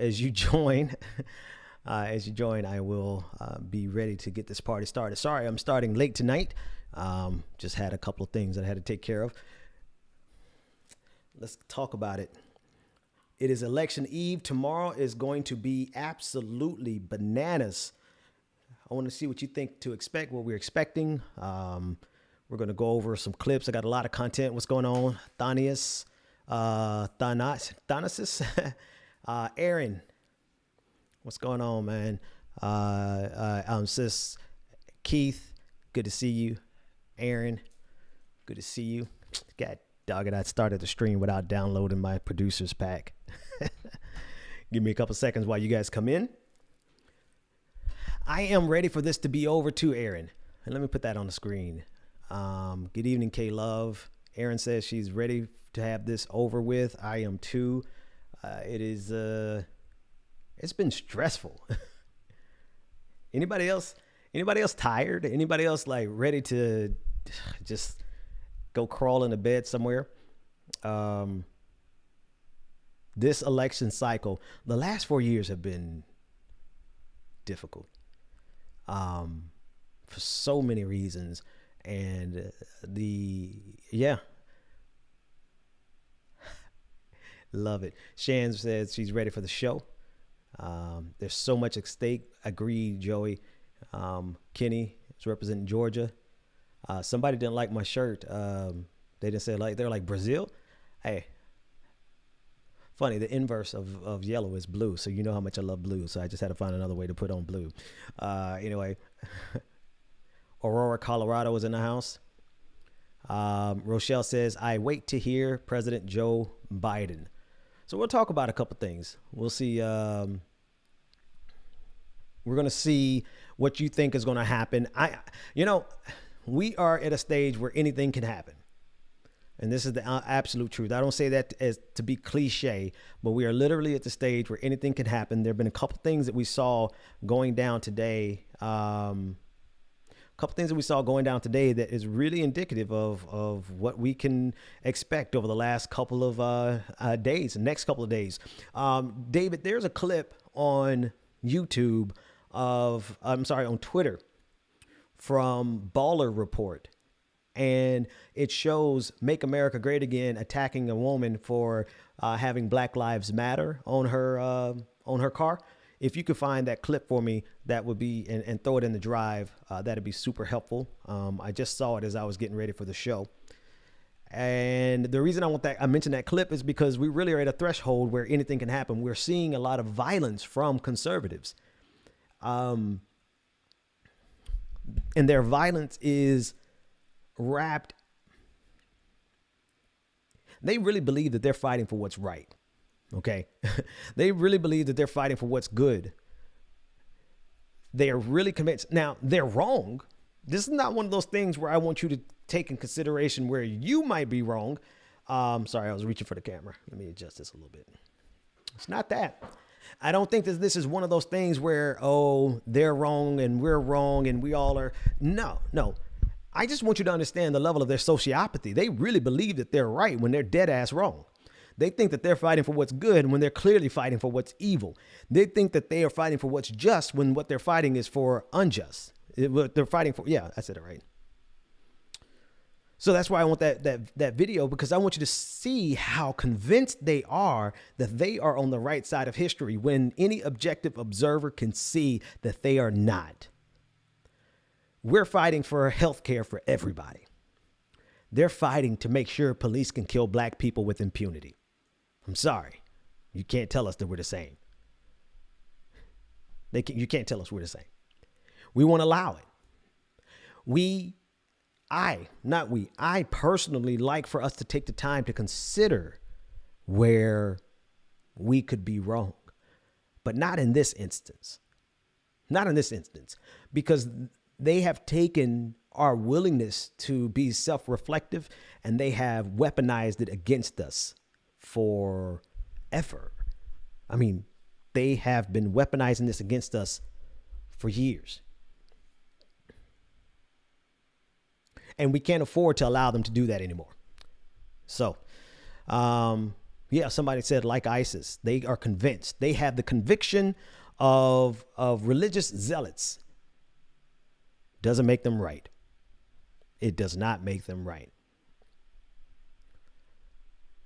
as you join, I will be ready to get this party started. Sorry, I'm starting late tonight. Just had a couple of things that I had to take care of. Let's talk about it. It is election eve. Tomorrow is going to be absolutely bananas. I want to see what you think to expect, what we're expecting. We're going to go over some clips. I got a lot of content. What's going on? Thanasis, Aaron. What's going on, man? Sis Keith, good to see you. Aaron, good to see you. God dog it, I started the stream without downloading my producer's pack. Give me a couple seconds while you guys come in. I am ready for this to be over too, Aaron. And let me put that on the screen. Good evening, K-Love. Aaron says she's ready to have this over with. I am too. It's been stressful. Anybody else tired? Anybody else like ready to just go crawl into bed somewhere? This election cycle, the last 4 years have been difficult for so many reasons. And love it. Shan says she's ready for the show. There's so much at stake. Agreed, Joey. Kenny is representing Georgia. Somebody didn't like my shirt. They didn't say like, they're like Brazil. Hey, funny, the inverse of yellow is blue. So you know how much I love blue. So I just had to find another way to put on blue. Anyway, Aurora, Colorado is in the house. Rochelle says, I wait to hear President Joe Biden. So we'll talk about a couple things. We'll see. We're going to see what you think is going to happen. We are at a stage where anything can happen. And this is the absolute truth. I don't say that as to be cliche, but we are literally at the stage where anything can happen. There have been a couple things that we saw going down today. That is really indicative of what we can expect over the last couple of next couple of days. David, there's a clip on YouTube on Twitter from Baller Report. And it shows Make America Great Again attacking a woman for having Black Lives Matter on her car. If you could find that clip for me, that would be, and throw it in the drive, that'd be super helpful. I just saw it as I was getting ready for the show. And the reason I mentioned that clip is because we really are at a threshold where anything can happen. We're seeing a lot of violence from conservatives. And their violence is wrapped. They really believe that they're fighting for what's right. Okay. They really believe that they're fighting for what's good. They are really convinced. Now, they're wrong. This is not one of those things where I want you to take in consideration where you might be wrong. Sorry, I was reaching for the camera. Let me adjust this a little bit. It's not that. I don't think that this is one of those things where, they're wrong and we're wrong and we all are. No. I just want you to understand the level of their sociopathy. They really believe that they're right when they're dead ass wrong. They think that they're fighting for what's good when they're clearly fighting for what's evil. They think that they are fighting for what's just when what they're fighting is for unjust. What they're fighting for. Yeah, I said it right. So that's why I want that video, because I want you to see how convinced they are that they are on the right side of history when any objective observer can see that they are not. We're fighting for health care for everybody. They're fighting to make sure police can kill black people with impunity. I'm sorry. You can't tell us that we're the same. You can't tell us we're the same. We won't allow it. I personally like for us to take the time to consider where we could be wrong, but not in this instance. Not in this instance, because they have taken our willingness to be self-reflective and they have weaponized it against us forever. I mean, they have been weaponizing this against us for years. And we can't afford to allow them to do that anymore. So, Yeah, somebody said like ISIS. They are convinced. They have the conviction of religious zealots. Doesn't make them right. It does not make them right.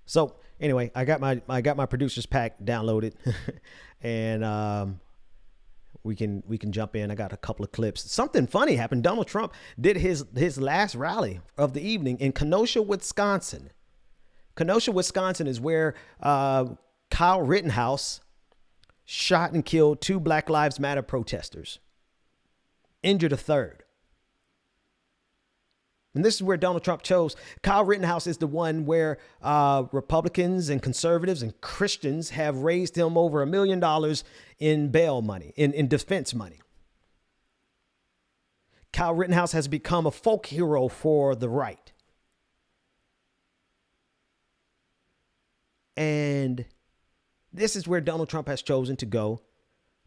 So anyway, I got my producer's pack downloaded, and we can jump in. I got a couple of clips. Something funny happened. Donald Trump did his last rally of the evening in Kenosha, Wisconsin. Kenosha, Wisconsin is where Kyle Rittenhouse shot and killed 2 Black Lives Matter protesters, injured a third. And this is where Donald Trump chose. Kyle Rittenhouse is the one where Republicans and conservatives and Christians have raised him over $1 million in bail money, in defense money. Kyle Rittenhouse has become a folk hero for the right. And this is where Donald Trump has chosen to go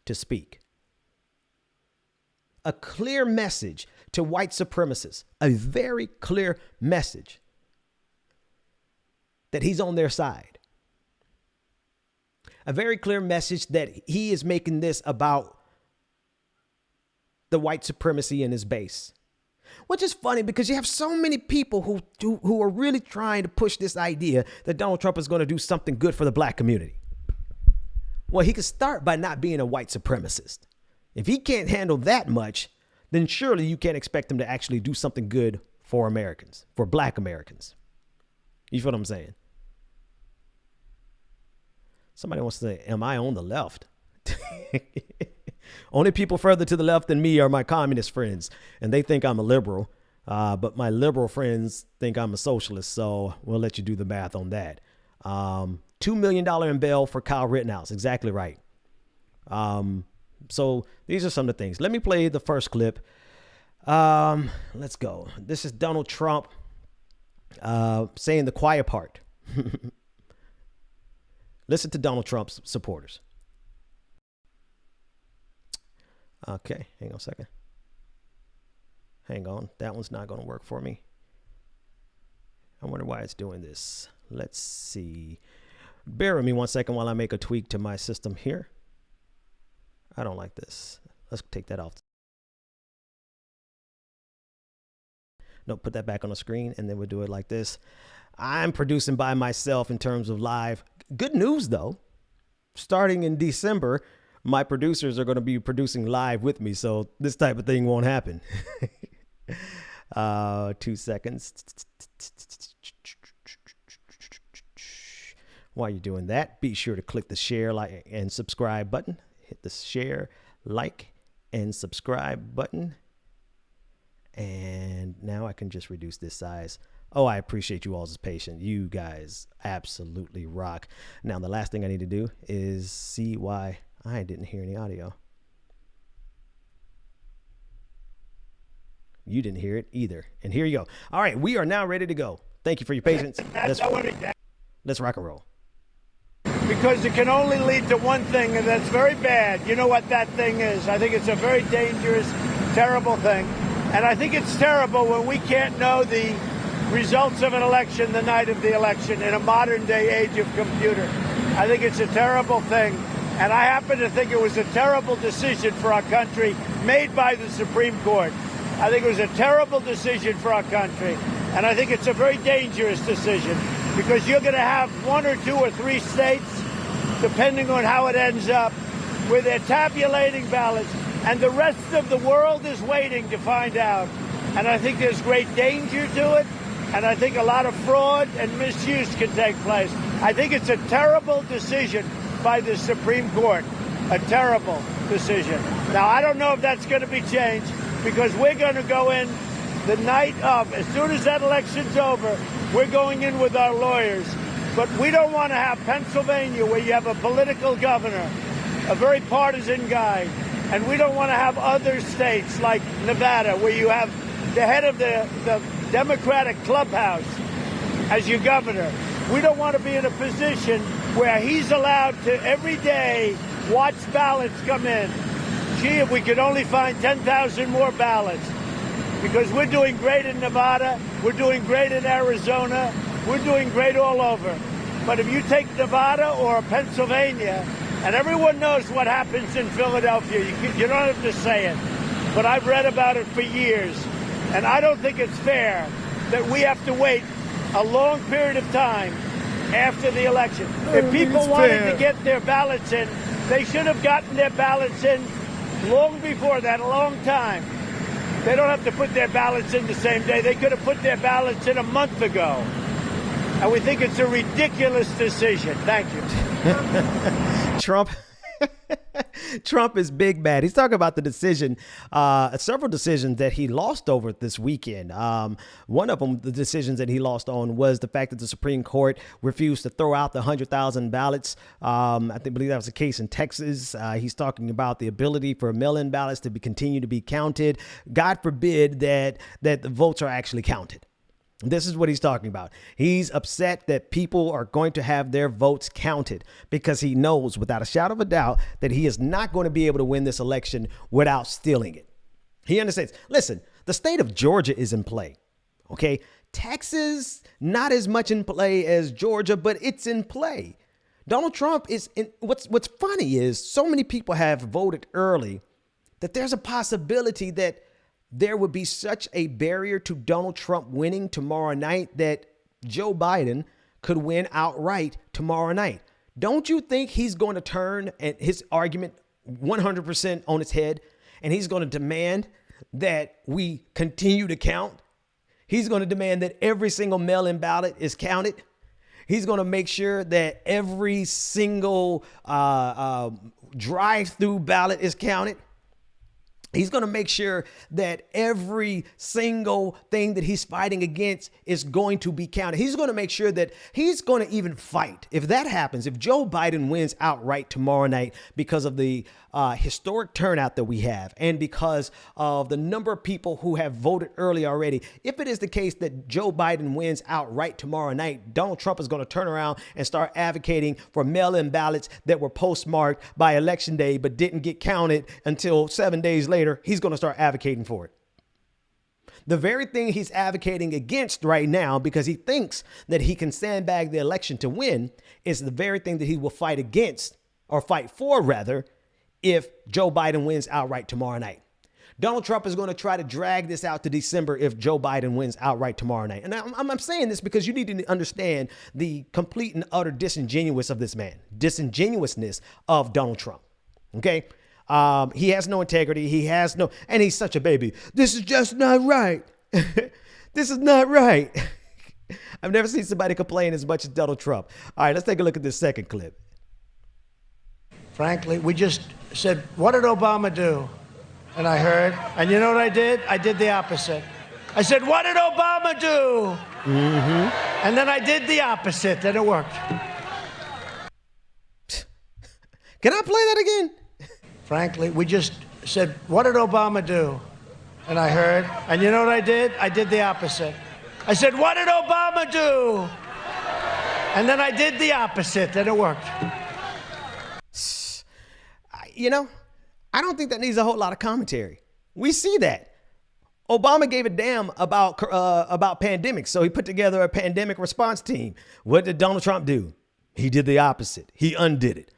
to speak. A clear message to white supremacists, a very clear message that he's on their side. A very clear message that he is making this about the white supremacy in his base. Which is funny because you have so many people who are really trying to push this idea that Donald Trump is going to do something good for the black community. Well, he could start by not being a white supremacist. If he can't handle that much, then surely you can't expect him to actually do something good for Americans, for black Americans. You feel what I'm saying? Somebody wants to say, am I on the left? Only people further to the left than me are my communist friends, and they think I'm a liberal. But my liberal friends think I'm a socialist, so we'll let you do the math on that. $2 million in bail for Kyle Rittenhouse. Exactly right. So these are some of the things. Let me play the first clip. Let's go. This is Donald Trump saying the quiet part. Listen to Donald Trump's supporters. Okay, hang on a second. Hang on. That one's not going to work for me. I wonder why it's doing this. Let's see. Bear with me 1 second while I make a tweak to my system here. I don't like this. Let's take that off. No, put that back on the screen, and then we'll do it like this. I'm producing by myself in terms of live. Good news, though. Starting in December, my producers are going to be producing live with me, so this type of thing won't happen. 2 seconds. While you're doing that, be sure to click the share, like, and subscribe button. Hit the share, like, and subscribe button. And now I can just reduce this size. Oh, I appreciate you all's patience. You guys absolutely rock. Now, the last thing I need to do is see why I didn't hear any audio. You didn't hear it either. And here you go. All right, we are now ready to go. Thank you for your patience. Let's rock and roll. Because it can only lead to one thing, and that's very bad. You know what that thing is. I think it's a very dangerous, terrible thing. And I think it's terrible when we can't know the results of an election the night of the election in a modern-day age of computer. I think it's a terrible thing. And I happen to think it was a terrible decision for our country made by the Supreme Court. I think it was a terrible decision for our country. And I think it's a very dangerous decision because you're going to have 1 or 2 or 3 states, depending on how it ends up, where they're tabulating ballots. And the rest of the world is waiting to find out. And I think there's great danger to it. And I think a lot of fraud and misuse can take place. I think it's a terrible decision by the Supreme Court. A terrible decision. Now, I don't know if that's going to be changed because we're going to go in the night of, as soon as that election's over, we're going in with our lawyers. But we don't want to have Pennsylvania where you have a political governor, a very partisan guy. And we don't want to have other states like Nevada where you have the head of the Democratic clubhouse as your governor. We don't want to be in a position where he's allowed to every day watch ballots come in. Gee, if we could only find 10,000 more ballots. Because we're doing great in Nevada, we're doing great in Arizona, we're doing great all over. But if you take Nevada or Pennsylvania, and everyone knows what happens in Philadelphia, you don't have to say it, but I've read about it for years, and I don't think it's fair that we have to wait a long period of time after the election. If people wanted to get their ballots in, they should have gotten their ballots in long before that, a long time. They don't have to put their ballots in the same day. They could have put their ballots in a month ago. And we think it's a ridiculous decision. Thank you. Trump is big bad. He's talking about the decision, several decisions that he lost over this weekend. One of them, the decisions that he lost on, was the fact that the Supreme Court refused to throw out the 100,000 ballots. Believe that was the case in Texas. He's talking about the ability for mail-in ballots to continue to be counted. God forbid that the votes are actually counted. This is what he's talking about. He's upset that people are going to have their votes counted because he knows without a shadow of a doubt that he is not going to be able to win this election without stealing it. He understands. Listen, the state of Georgia is in play. OK, Texas, not as much in play as Georgia, but it's in play. Donald Trump is in. What's funny is so many people have voted early that there's a possibility that there would be such a barrier to Donald Trump winning tomorrow night that Joe Biden could win outright tomorrow night. Don't you think he's going to turn his argument 100% on its head, and he's going to demand that we continue to count? He's going to demand that every single mail-in ballot is counted. He's going to make sure that every single drive-through ballot is counted. He's going to make sure that every single thing that he's fighting against is going to be counted. He's going to make sure that he's going to even fight. If that happens, if Joe Biden wins outright tomorrow night because of the historic turnout that we have and because of the number of people who have voted early already, if it is the case that Joe Biden wins outright tomorrow night, Donald Trump is going to turn around and start advocating for mail-in ballots that were postmarked by Election Day but didn't get counted until 7 days later. He's going to start advocating for it. The very thing he's advocating against right now, because he thinks that he can sandbag the election to win, is the very thing that he will fight against, or fight for rather, if Joe Biden wins outright tomorrow night. Donald Trump is going to try to drag this out to December if Joe Biden wins outright tomorrow night. And I'm saying this because you need to understand the complete and utter disingenuousness of this man, disingenuousness of Donald Trump. OK, he has no integrity. He has no, and he's such a baby. This is just not right. This is not right. I've never seen somebody complain as much as Donald Trump. All right, let's take a look at this second clip. Frankly, we just said, what did Obama do? And I heard, and you know what I did? I did the opposite. I said, what did Obama do? Mm-hmm. And then I did the opposite, and it worked. Can I play that again? Frankly, we just said, what did Obama do? And I heard, and you know what I did? I did the opposite. I said, what did Obama do? And then I did the opposite, and it worked. You know, I don't think that needs a whole lot of commentary. We see that. Obama gave a damn about pandemics, so he put together a pandemic response team. What did Donald Trump do? He did the opposite. He undid it,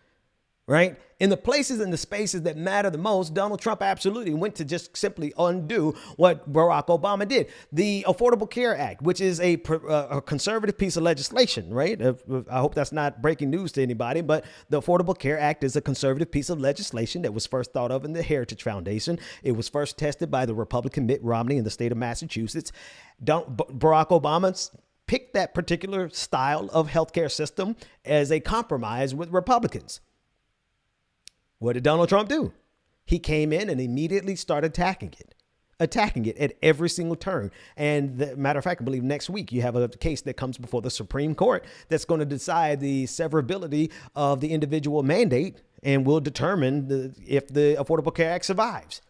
right? In the places and the spaces that matter the most, Donald Trump absolutely went to just simply undo what Barack Obama did. The Affordable Care Act, which is a conservative piece of legislation, right? I hope that's not breaking news to anybody, but the Affordable Care Act is a conservative piece of legislation that was first thought of in the Heritage Foundation. It was first tested by the Republican Mitt Romney in the state of Massachusetts. Barack Obama picked that particular style of healthcare system as a compromise with Republicans. What did Donald Trump do? He came in and immediately started attacking it at every single turn. And the matter of fact, I believe next week you have a case that comes before the Supreme Court that's going to decide the severability of the individual mandate and will determine if the Affordable Care Act survives.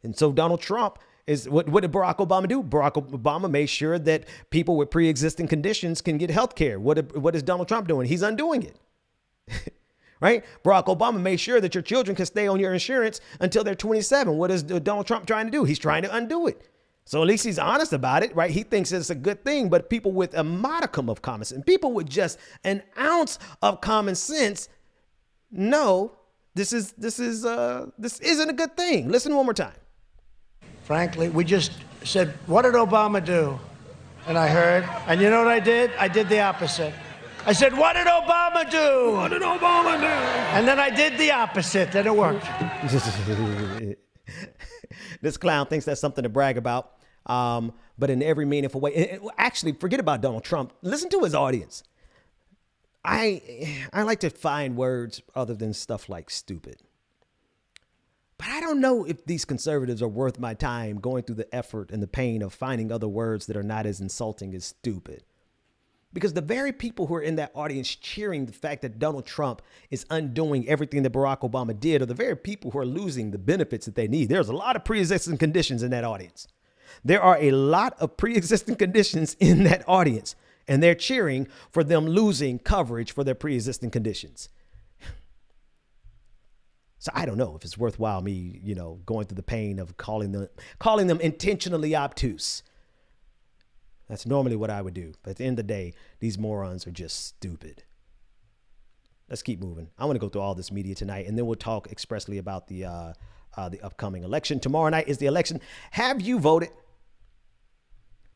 And so Donald Trump is, what did Barack Obama do? Barack Obama made sure that people with pre-existing conditions can get health care. What is Donald Trump doing? He's undoing it. Right? Barack Obama made sure that your children can stay on your insurance until they're 27. What is Donald Trump trying to do? He's trying to undo it. So at least he's honest about it, right? He thinks it's a good thing, but people with a modicum of common sense, people with just an ounce of common sense, know this isn't a good thing. Listen one more time. Frankly, we just said, what did Obama do? And I heard, and you know what I did? I did the opposite. I said, what did Obama do? What did Obama do? And then I did the opposite, and it worked. This clown thinks that's something to brag about, but in every meaningful way. And actually, forget about Donald Trump. Listen to his audience. I like to find words other than stuff like stupid. But I don't know if these conservatives are worth my time going through the effort and the pain of finding other words that are not as insulting as stupid. Because the very people who are in that audience cheering the fact that Donald Trump is undoing everything that Barack Obama did are the very people who are losing the benefits that they need. There's a lot of pre-existing conditions in that audience. There are a lot of pre-existing conditions in that audience, and they're cheering for them losing coverage for their pre-existing conditions. So I don't know if it's worthwhile me, going through the pain of calling them intentionally obtuse. That's normally what I would do. But at the end of the day, these morons are just stupid. Let's keep moving. I want to go through all this media tonight, and then we'll talk expressly about the upcoming election. Tomorrow night is the election. Have you voted?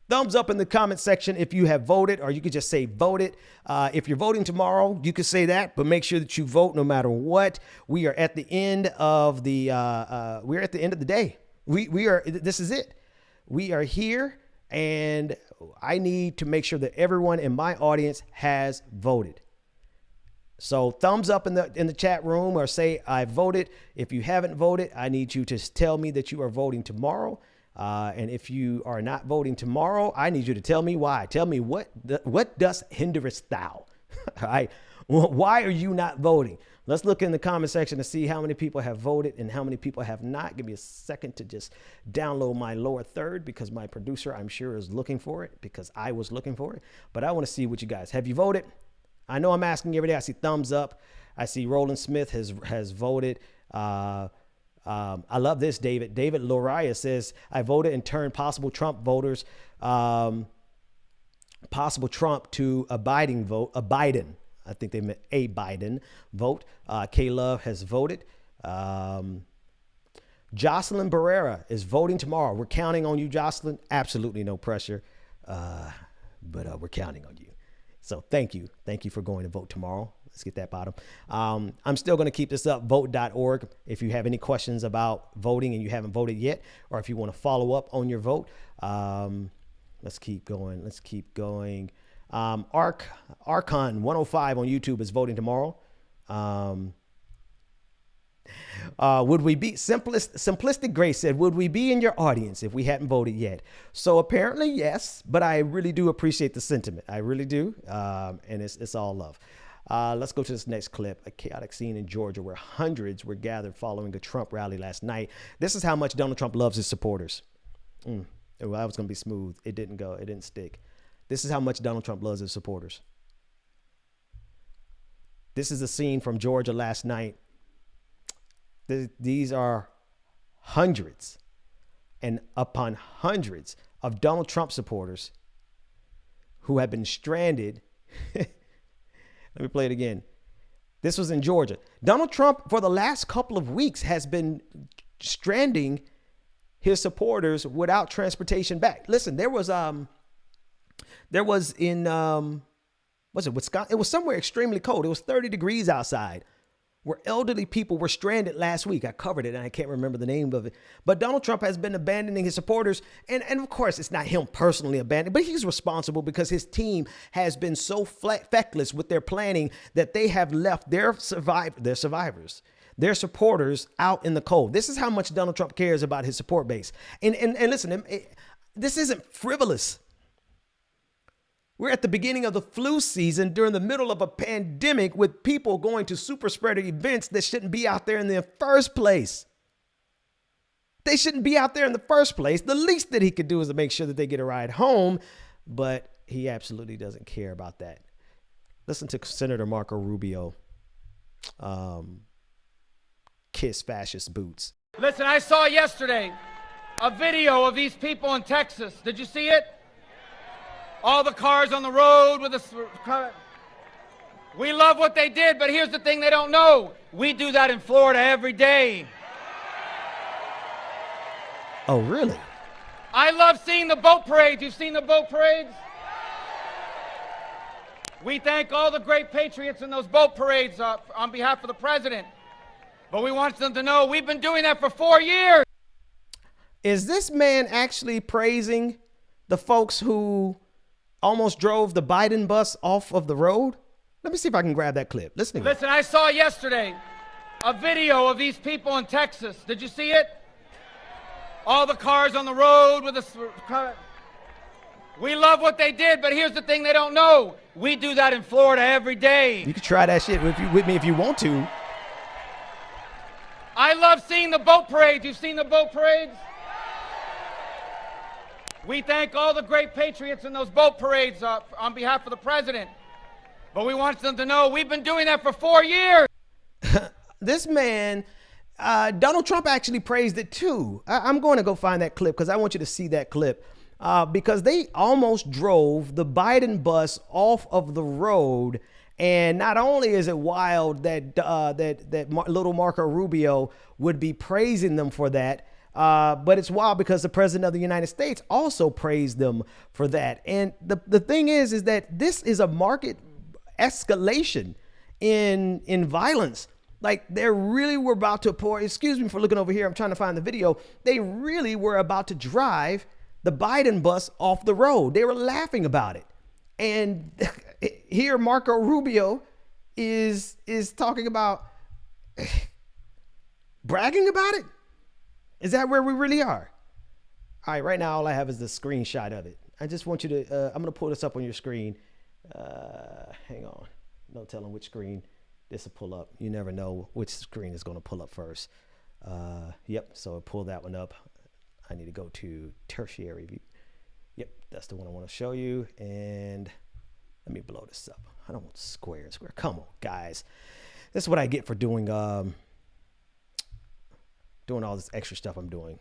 Thumbs up in the comment section if you have voted, or you could just say voted. If you're voting tomorrow, you could say that, but make sure that you vote no matter what. We are at the end of the day. This is it. We are here, and I need to make sure that everyone in my audience has voted. So thumbs up in the chat room, or say I voted. If you haven't voted, I need you to tell me that you are voting tomorrow. And if you are not voting tomorrow, I need you to tell me why. Tell me what does hinderest thou? All right. Well, why are you not voting? Let's look in the comment section to see how many people have voted and how many people have not. Give me a second to just download my lower third, because my producer, I'm sure, is looking for it, because I was looking for it. But I want to see what you guys have. You voted? I know I'm asking every day. I see thumbs up. I see Roland Smith has voted. I love this, David. David Loria says, I voted and turned possible Trump voters, possible Trump to a Biden. I think they meant a Biden vote. K-Love has voted. Jocelyn Barrera is voting tomorrow. We're counting on you, Jocelyn. Absolutely no pressure, but we're counting on you. So thank you. Thank you for going to vote tomorrow. Let's get that bottom. I'm still going to keep this up, vote.org. If you have any questions about voting and you haven't voted yet, or if you want to follow up on your vote, let's keep going. Archon 105 on YouTube is voting tomorrow. Would we be Simplistic Grace said, would we be in your audience if we hadn't voted yet? So apparently yes, but I really do appreciate the sentiment. I really do. And it's all love. Let's go to this next clip. A chaotic scene in Georgia where hundreds were gathered following a Trump rally last night. This is how much Donald Trump loves his supporters. Well, that was going to be smooth. It didn't go. It didn't stick. This is how much Donald Trump loves his supporters. This is a scene from Georgia last night. These are hundreds and upon hundreds of Donald Trump supporters who have been stranded. Let me play it again. This was in Georgia. Donald Trump, for the last couple of weeks, has been stranding his supporters without transportation back. Listen, there was in was it Wisconsin? It was somewhere extremely cold. It was 30 degrees outside, where elderly people were stranded last week. I covered it and I can't remember the name of it. But Donald Trump has been abandoning his supporters. And of course, it's not him personally abandoning, but he's responsible because his team has been so feckless with their planning that they have left their survivors, their supporters out in the cold. This is how much Donald Trump cares about his support base. And listen, this isn't frivolous. We're at the beginning of the flu season during the middle of a pandemic with people going to super spreader events that shouldn't be out there in the first place. They shouldn't be out there in the first place. The least that he could do is to make sure that they get a ride home, but he absolutely doesn't care about that. Listen to Senator Marco Rubio kiss fascist boots. Listen, I saw yesterday a video of these people in Texas. Did you see it? All the cars on the road with the... We love what they did, but here's the thing they don't know. We do that in Florida every day. Oh, really? I love seeing the boat parades. You've seen the boat parades? We thank all the great patriots in those boat parades on behalf of the president. But we want them to know we've been doing that for 4 years. Is this man actually praising the folks who almost drove the Biden bus off of the road? Let me see if I can grab that clip. Listen, I saw yesterday a video of these people in Texas. Did you see it? All the cars on the road with the... We love what they did, but here's the thing they don't know. We do that in Florida every day. You can try that shit with me if you want to. I love seeing the boat parades. You've seen the boat parades? We thank all the great patriots in those boat parades on behalf of the president. But we want them to know we've been doing that for 4 years. This man, Donald Trump actually praised it too. I'm going to go find that clip because I want you to see that clip. Because they almost drove the Biden bus off of the road. And not only is it wild that little Marco Rubio would be praising them for that, but it's wild because the president of the United States also praised them for that. And the thing is that this is a market escalation in violence. Like they really were about to pour, excuse me for looking over here, I'm trying to find the video. They really were about to drive the Biden bus off the road. They were laughing about it. And here Marco Rubio is talking about bragging about it. Is that where we really are? All right, right now all I have is the screenshot of it. I just want you to, I'm gonna pull this up on your screen. Hang on, no telling which screen this will pull up. You never know which screen is gonna pull up first. Yep, so pull that one up. I need to go to tertiary view. Yep, that's the one I want to show you. And let me blow this up. I don't want square. Come on, guys. This is what I get for doing all this extra stuff I'm doing.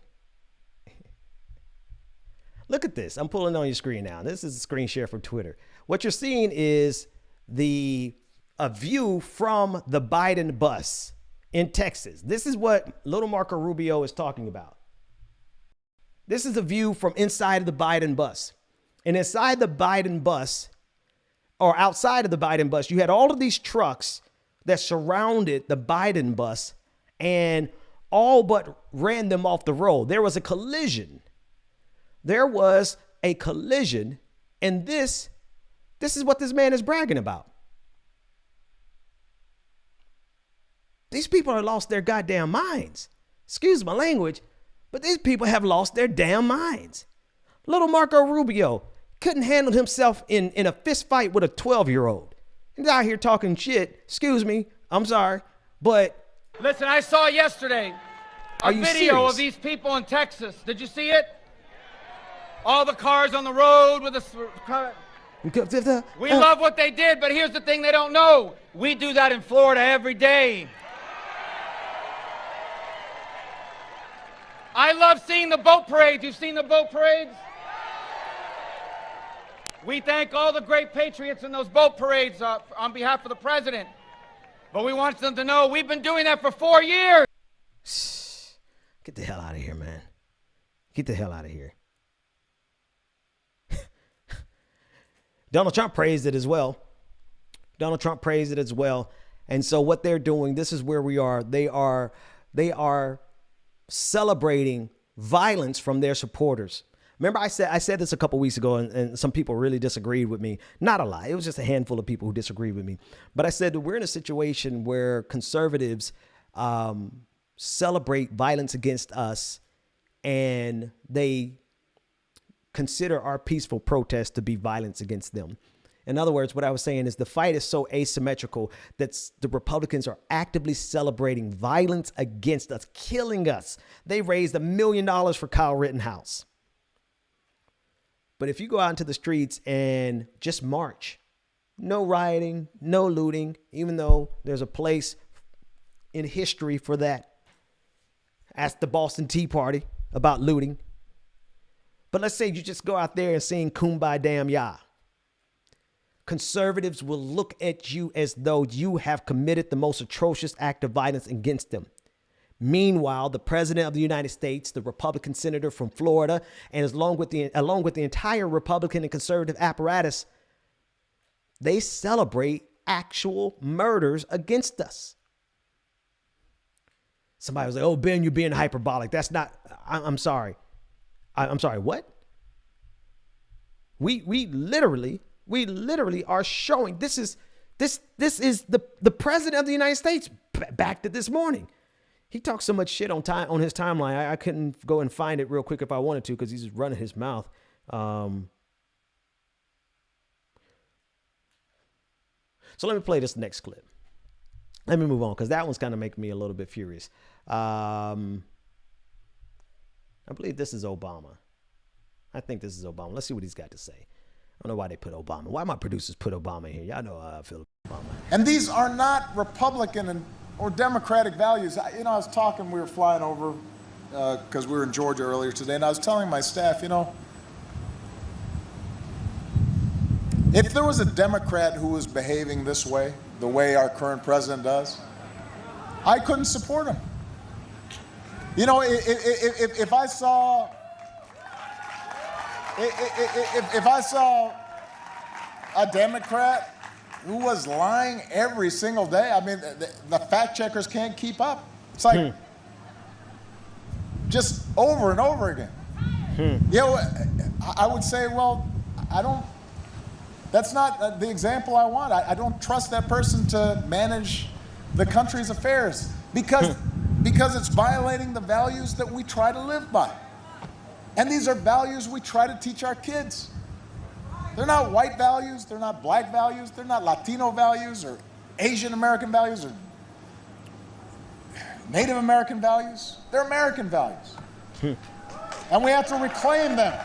Look at this. I'm pulling on your screen now. This is a screen share from Twitter. What you're seeing is a view from the Biden bus in Texas. This is what little Marco Rubio is talking about. This is a view from inside of the Biden bus. And inside the Biden bus, or outside of the Biden bus, you had all of these trucks that surrounded the Biden bus and all but ran them off the road. There was a collision. And this is what this man is bragging about. These people have lost their goddamn minds. Excuse my language. But these people have lost their damn minds. Little Marco Rubio couldn't handle himself in a fist fight with a 12-year-old. He's out here talking shit. Excuse me. I'm sorry. But listen, I saw yesterday a video of these people in Texas. Did you see it? All the cars on the road with the... We love what they did, but here's the thing they don't know. We do that in Florida every day. I love seeing the boat parades. You've seen the boat parades? We thank all the great patriots in those boat parades on behalf of the president. But we want them to know we've been doing that for 4 years. Get the hell out of here, man. Get the hell out of here. Donald Trump praised it as well. And so what they're doing, this is where we are. They are celebrating violence from their supporters. Remember, I said this a couple weeks ago, and some people really disagreed with me. Not a lot. It was just a handful of people who disagreed with me. But I said that we're in a situation where conservatives celebrate violence against us, and they consider our peaceful protest to be violence against them. In other words, what I was saying is the fight is so asymmetrical that the Republicans are actively celebrating violence against us, killing us. They raised $1 million for Kyle Rittenhouse. But if you go out into the streets and just march, no rioting, no looting, even though there's a place in history for that. Ask the Boston Tea Party about looting. But let's say you just go out there and sing Kumbaya Damn Ya. Conservatives will look at you as though you have committed the most atrocious act of violence against them. Meanwhile, the president of the United States, the Republican senator from Florida, and along with the entire Republican and conservative apparatus, they celebrate actual murders against us. Somebody was like, "Oh, Ben, you're being hyperbolic." That's not. I'm sorry. I'm sorry. What? We literally are showing this is the president of the United States backed it this morning. He talks so much shit on his timeline. I couldn't go and find it real quick if I wanted to because he's just running his mouth. So let me play this next clip. Let me move on because that one's kind of making me a little bit furious. I believe this is Obama. I think this is Obama. Let's see what he's got to say. I don't know why they put Obama. Why my producers put Obama in here? Y'all know how I feel about Obama. And these are not Republican or Democratic values. I was talking, we were flying over because we were in Georgia earlier today, and I was telling my staff, if there was a Democrat who was behaving this way, the way our current president does, I couldn't support him. If I saw a Democrat who was lying every single day, I mean, the fact checkers can't keep up. It's like just over and over again. I would say, well, that's not the example I want. I don't trust that person to manage the country's affairs because it's violating the values that we try to live by. And these are values we try to teach our kids. They're not white values, they're not black values, they're not Latino values or Asian American values or Native American values. They're American values. And we have to reclaim them.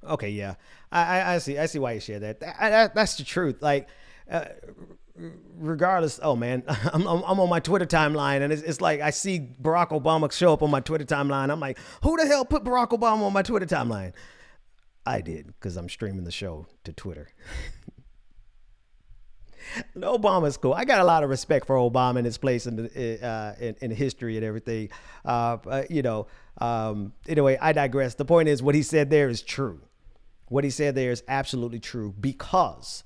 Okay, yeah. I see why you share that. That's the truth. Like, regardless, oh man, I'm on my Twitter timeline and it's like I see Barack Obama show up on my Twitter timeline. I'm like, who the hell put Barack Obama on my Twitter timeline? I did because I'm streaming the show to Twitter. Obama's cool. I got a lot of respect for Obama and his place in history and everything. Anyway, I digress. The point is what he said there is true. What he said there is absolutely true because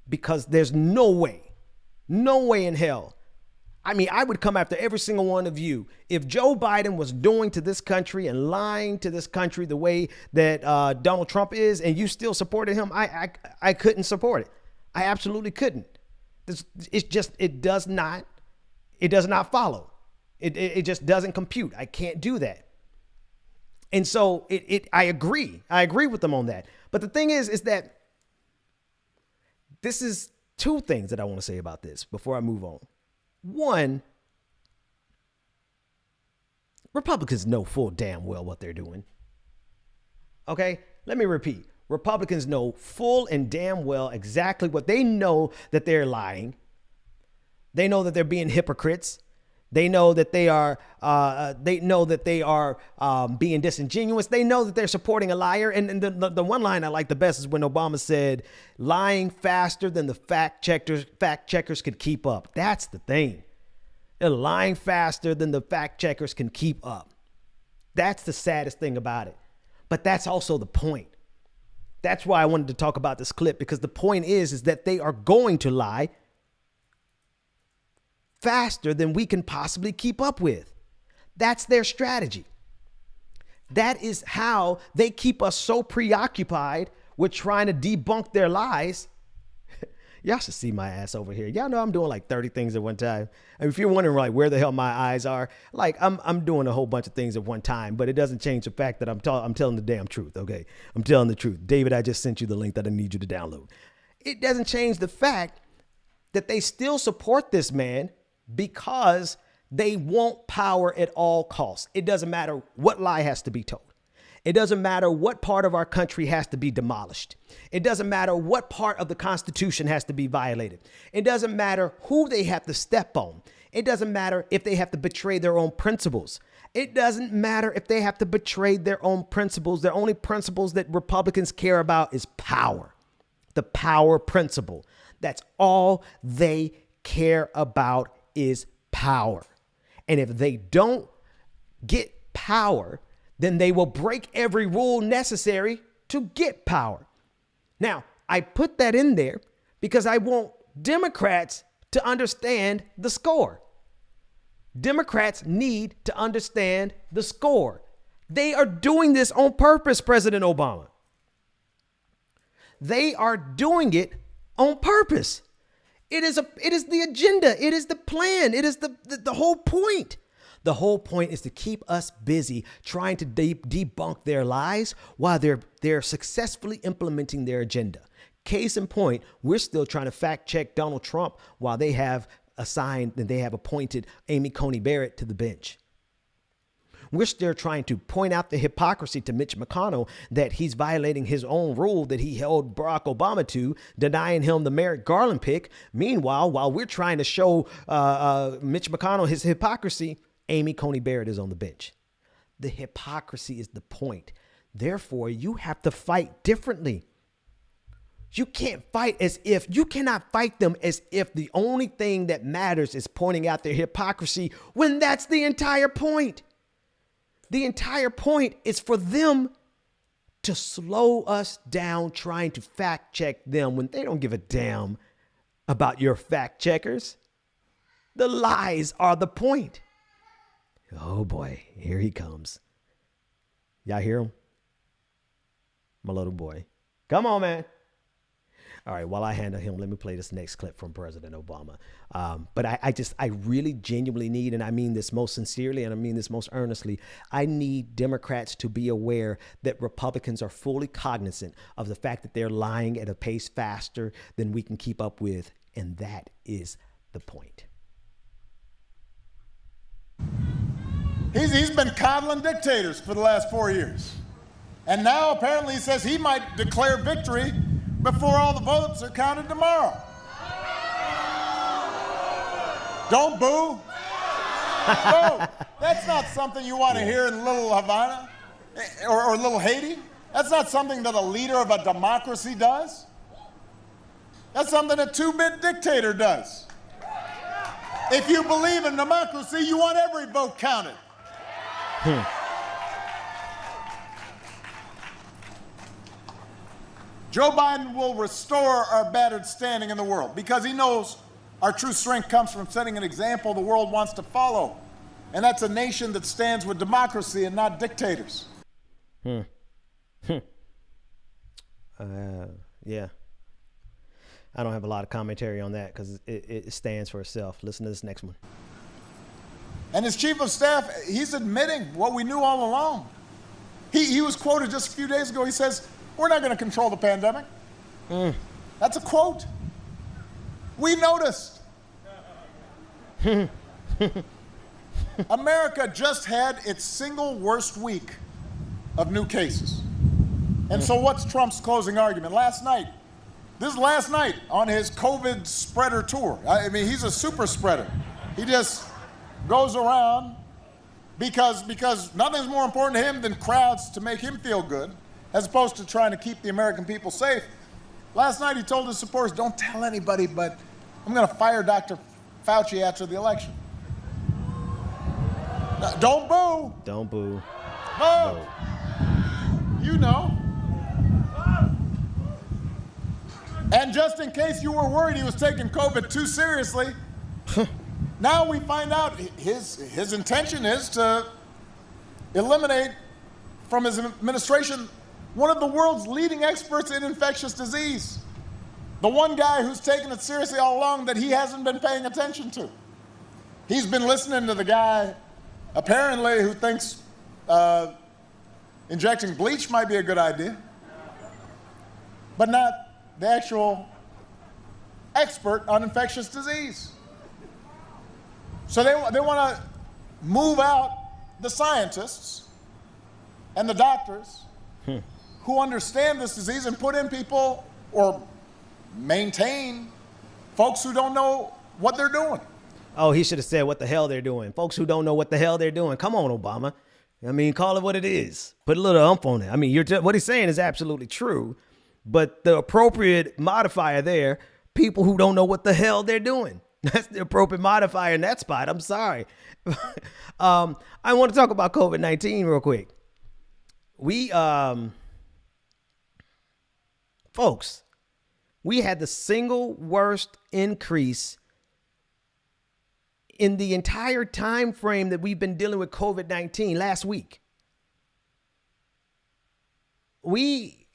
there's no way in hell. I mean, I would come after every single one of you. If Joe Biden was doing to this country and lying to this country the way that Donald Trump is, and you still supported him, I couldn't support it. I absolutely couldn't. It does not follow. It just doesn't compute. I can't do that. And so I agree with them on that. But the thing is that this is two things that I want to say about this before I move on. One, Republicans know full damn well what they're doing. Okay, let me repeat. Republicans know full and damn well exactly what they know, that they're lying. They know that they're being hypocrites. They know that they are being disingenuous. They know that they're supporting a liar. And the one line I like the best is when Obama said, lying faster than the fact checkers could keep up. That's the thing. They're lying faster than the fact checkers can keep up. That's the saddest thing about it. But that's also the point. That's why I wanted to talk about this clip, because the point is that they are going to lie faster than we can possibly keep up with. That's their strategy. That is how they keep us so preoccupied with trying to debunk their lies. Y'all should see my ass over here. Y'all know I'm doing like 30 things at one time. And if you're wondering like where the hell my eyes are, like I'm doing a whole bunch of things at one time, but it doesn't change the fact that I'm telling the damn truth. Okay, I'm telling the truth. David, I just sent you the link that I need you to download. It doesn't change the fact that they still support this man because they want power at all costs. It doesn't matter what lie has to be told. It doesn't matter what part of our country has to be demolished. It doesn't matter what part of the Constitution has to be violated. It doesn't matter who they have to step on. It doesn't matter if they have to betray their own principles. It doesn't matter if they have to betray their own principles. The only principles that Republicans care about is power. The power principle. That's all they care about is power. And if they don't get power, then they will break every rule necessary to get power. Now, I put that in there because I want Democrats to understand the score. Democrats need to understand the score. They are doing this on purpose, President Obama. They are doing it on purpose. It is the agenda. It is the plan. It is the whole point. The whole point is to keep us busy trying to debunk their lies while they're successfully implementing their agenda. Case in point, we're still trying to fact check Donald Trump while they have appointed Amy Coney Barrett to the bench. We're still trying to point out the hypocrisy to Mitch McConnell that he's violating his own rule that he held Barack Obama to, denying him the Merrick Garland pick. Meanwhile, while we're trying to show Mitch McConnell his hypocrisy, Amy Coney Barrett is on the bench. The hypocrisy is the point. Therefore, you have to fight differently. You cannot fight them as if the only thing that matters is pointing out their hypocrisy when that's the entire point. The entire point is for them to slow us down trying to fact check them when they don't give a damn about your fact checkers. The lies are the point. Oh boy, here he comes. Y'all hear him? My little boy. Come on, man. All right, while I handle him, let me play this next clip from President Obama. But I really genuinely need, and I mean this most sincerely, and I mean this most earnestly, I need Democrats to be aware that Republicans are fully cognizant of the fact that they're lying at a pace faster than we can keep up with, and that is the point. He's been coddling dictators for the last 4 years. And now apparently he says he might declare victory before all the votes are counted tomorrow. Don't boo. Boo. That's not something you want to hear in Little Havana or Little Haiti. That's not something that a leader of a democracy does. That's something a two-bit dictator does. If you believe in democracy, you want every vote counted. Joe Biden will restore our battered standing in the world because he knows our true strength comes from setting an example the world wants to follow. And that's a nation that stands with democracy and not dictators. Yeah. I don't have a lot of commentary on that because it stands for itself. Listen to this next one. And his chief of staff, he's admitting what we knew all along. He was quoted just a few days ago. He says, we're not going to control the pandemic. That's a quote. We noticed. America just had its single worst week of new cases. And so what's Trump's closing argument? This is last night on his COVID spreader tour. I mean, he's a super spreader. He just goes around because nothing's more important to him than crowds to make him feel good, as opposed to trying to keep the American people safe. Last night he told his supporters, don't tell anybody, but I'm going to fire Dr. Fauci after the election. Don't boo. Don't boo. Boo. You know. And just in case you were worried he was taking COVID too seriously, now we find out his intention is to eliminate from his administration one of the world's leading experts in infectious disease. The one guy who's taken it seriously all along that he hasn't been paying attention to. He's been listening to the guy, apparently, who thinks injecting bleach might be a good idea, but not the actual expert on infectious disease. So they want to move out the scientists and the doctors who understand this disease and put in people or maintain folks who don't know what they're doing. Oh, he should have said what the hell they're doing. Folks who don't know what the hell they're doing. Come on, Obama. I mean, call it what it is. Put a little umph on it. I mean, what he's saying is absolutely true. But the appropriate modifier there, people who don't know what the hell they're doing. That's the appropriate modifier in that spot. I'm sorry. I want to talk about COVID-19 real quick. Folks, we had the single worst increase in the entire time frame that we've been dealing with COVID-19 last week. We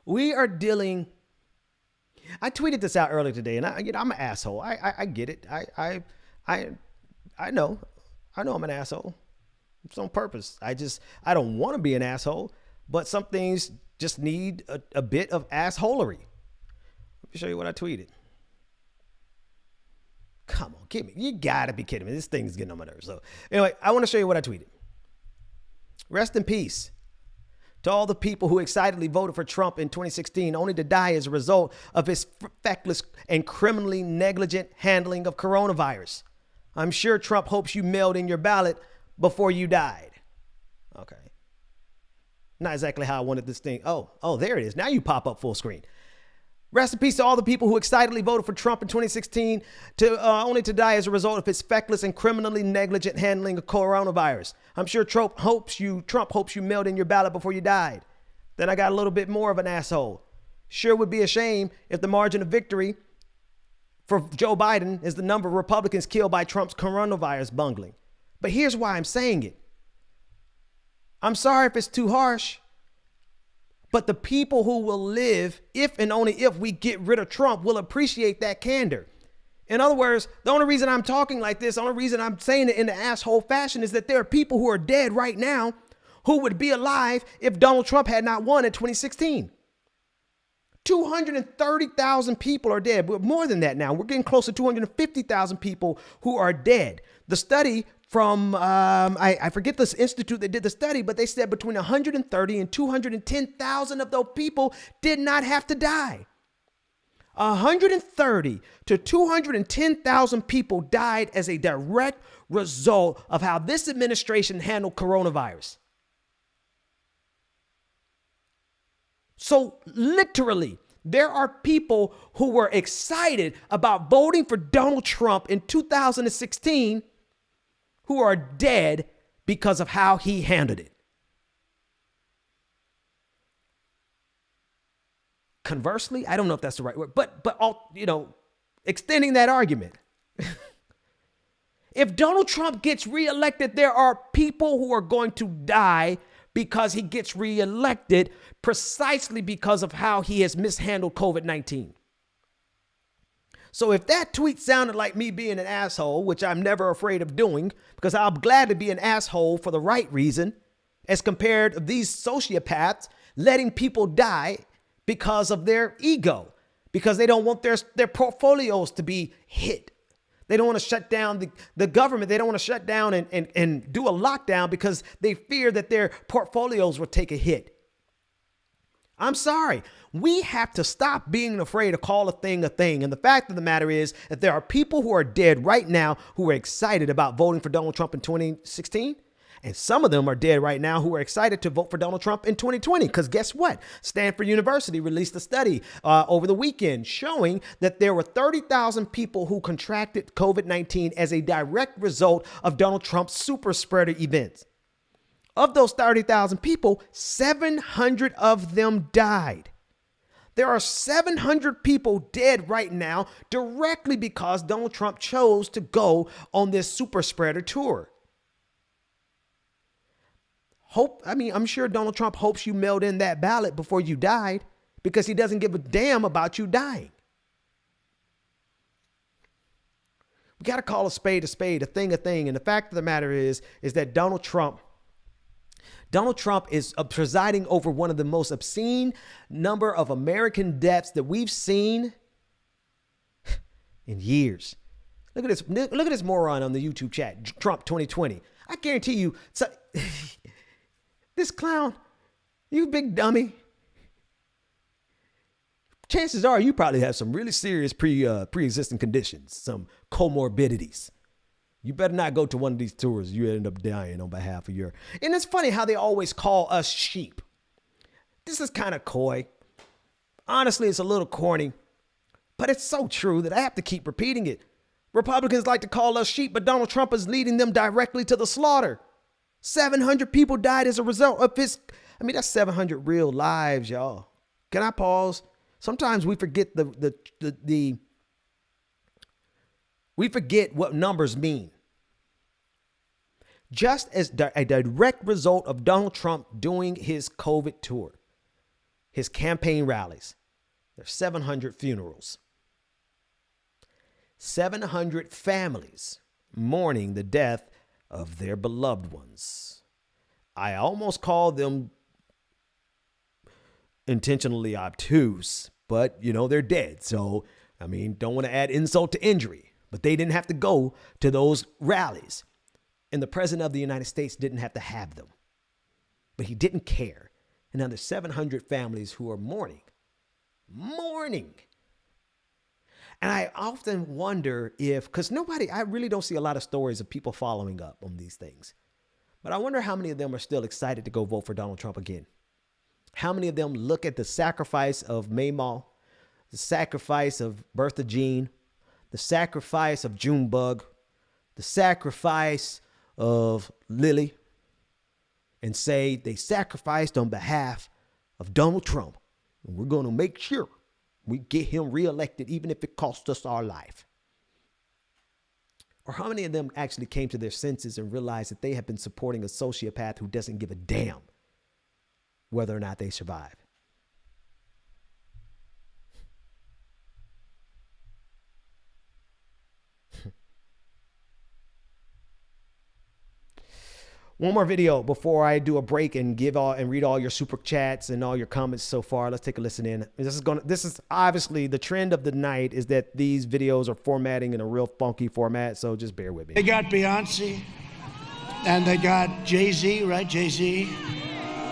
are dealing. I tweeted this out earlier today, and I'm an asshole. I get it. I know I'm an asshole. It's on purpose. I don't want to be an asshole, but some things just need a bit of assholery. Let me show you what I tweeted. Come on, kid me. You gotta be kidding me. This thing is getting on my nerves. So anyway, I want to show you what I tweeted. Rest in peace to all the people who excitedly voted for Trump in 2016, only to die as a result of his feckless and criminally negligent handling of coronavirus. I'm sure Trump hopes you mailed in your ballot before you died. Okay. Not exactly how I wanted this thing. Oh, there it is. Now you pop up full screen. Rest in peace to all the people who excitedly voted for Trump in 2016, only to die as a result of his feckless and criminally negligent handling of coronavirus. I'm sure Trump hopes you mailed in your ballot before you died. Then I got a little bit more of an asshole. Sure would be a shame if the margin of victory for Joe Biden is the number of Republicans killed by Trump's coronavirus bungling. But here's why I'm saying it. I'm sorry if it's too harsh, but the people who will live, if and only if we get rid of Trump, will appreciate that candor. In other words, the only reason I'm talking like this, the only reason I'm saying it in the asshole fashion is that there are people who are dead right now who would be alive if Donald Trump had not won in 2016. 230,000 people are dead. But more than that now. We're getting close to 250,000 people who are dead. The study from, I forget this institute that did the study, but they said between 130 and 210,000 of those people did not have to die. 130 to 210,000 people died as a direct result of how this administration handled coronavirus. So literally, there are people who were excited about voting for Donald Trump in 2016 who are dead because of how he handled it. Conversely, I don't know if that's the right word, but extending that argument. If Donald Trump gets reelected, there are people who are going to die because he gets reelected precisely because of how he has mishandled COVID-19. So if that tweet sounded like me being an asshole, which I'm never afraid of doing, because I'm glad to be an asshole for the right reason, as compared to these sociopaths letting people die because of their ego, because they don't want their portfolios to be hit. They don't want to shut down the government. They don't want to shut down and do a lockdown because they fear that their portfolios will take a hit. I'm sorry. We have to stop being afraid to call a thing a thing. And the fact of the matter is that there are people who are dead right now who are excited about voting for Donald Trump in 2016. And some of them are dead right now who are excited to vote for Donald Trump in 2020. Because guess what? Stanford University released a study over the weekend showing that there were 30,000 people who contracted COVID-19 as a direct result of Donald Trump's super spreader events. Of those 30,000 people, 700 of them died. There are 700 people dead right now directly because Donald Trump chose to go on this super spreader tour. I'm sure Donald Trump hopes you mailed in that ballot before you died because he doesn't give a damn about you dying. We got to call a spade, a thing a thing. And the fact of the matter is that Donald Trump is presiding over one of the most obscene number of American deaths that we've seen in years. Look at this moron on the YouTube chat, Trump 2020. I guarantee you, this clown, you big dummy. chances are you probably have some really serious pre-existing conditions, some comorbidities. You better not go to one of these tours. You end up dying on behalf of your. And it's funny how they always call us sheep. This is kind of coy. Honestly, it's a little corny, but it's so true that I have to keep repeating it. Republicans like to call us sheep, but Donald Trump is leading them directly to the slaughter. 700 people died as a result of his. I mean, that's 700 real lives, y'all. Can I pause? Sometimes we forget we forget what numbers mean. Just as a direct result of Donald Trump doing his COVID tour, his campaign rallies, there's 700 funerals, 700 families mourning the death of their beloved ones. I almost call them intentionally obtuse, but they're dead. So, I mean, don't want to add insult to injury, but they didn't have to go to those rallies. And the president of the United States didn't have to have them, but he didn't care. And now there's 700 families who are mourning. And I often wonder because I really don't see a lot of stories of people following up on these things, but I wonder how many of them are still excited to go vote for Donald Trump again. How many of them look at the sacrifice of Maymal, the sacrifice of Bertha Jean, the sacrifice of Junebug, the sacrifice of Lily, and say they sacrificed on behalf of Donald Trump. And we're going to make sure we get him reelected, even if it costs us our life. Or how many of them actually came to their senses and realized that they have been supporting a sociopath who doesn't give a damn whether or not they survive? One more video before I do a break and read all your super chats and all your comments so far. Let's take a listen in. This is obviously the trend of the night is that these videos are formatting in a real funky format, so just bear with me. They got Beyonce and they got Jay-Z, right? Jay-Z.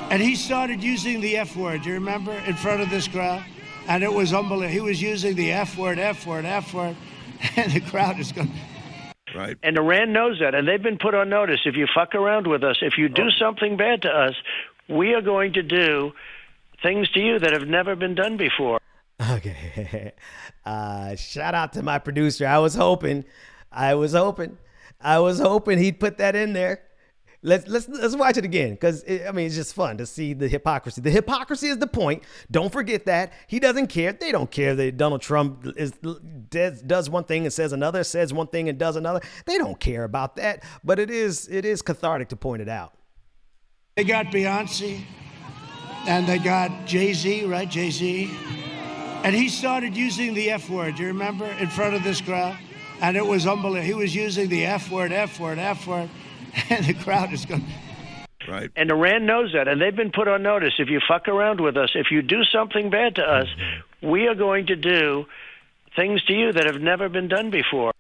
And he started using the F word, do you remember, in front of this crowd? And it was unbelievable. He was using the F word, F word, F word, and the crowd is going. Right. And Iran knows that, and they've been put on notice. If you fuck around with us, if you do something bad to us, we are going to do things to you that have never been done before. Okay. Shout out to my producer. I was hoping he'd put that in there. Let's watch it again, because it's just fun to see the hypocrisy. The hypocrisy is the point. Don't forget that. He doesn't care. They don't care that Donald Trump does one thing and says another, says one thing and does another. They don't care about that. But it is cathartic to point it out. They got Beyonce and they got Jay-Z, right? Jay-Z. And he started using the F word, do you remember, in front of this crowd? And it was unbelievable. He was using the F word, F word, F word. And the crowd is going. Right. And Iran knows that, and they've been put on notice. If you fuck around with us, if you do something bad to us, we are going to do things to you that have never been done before.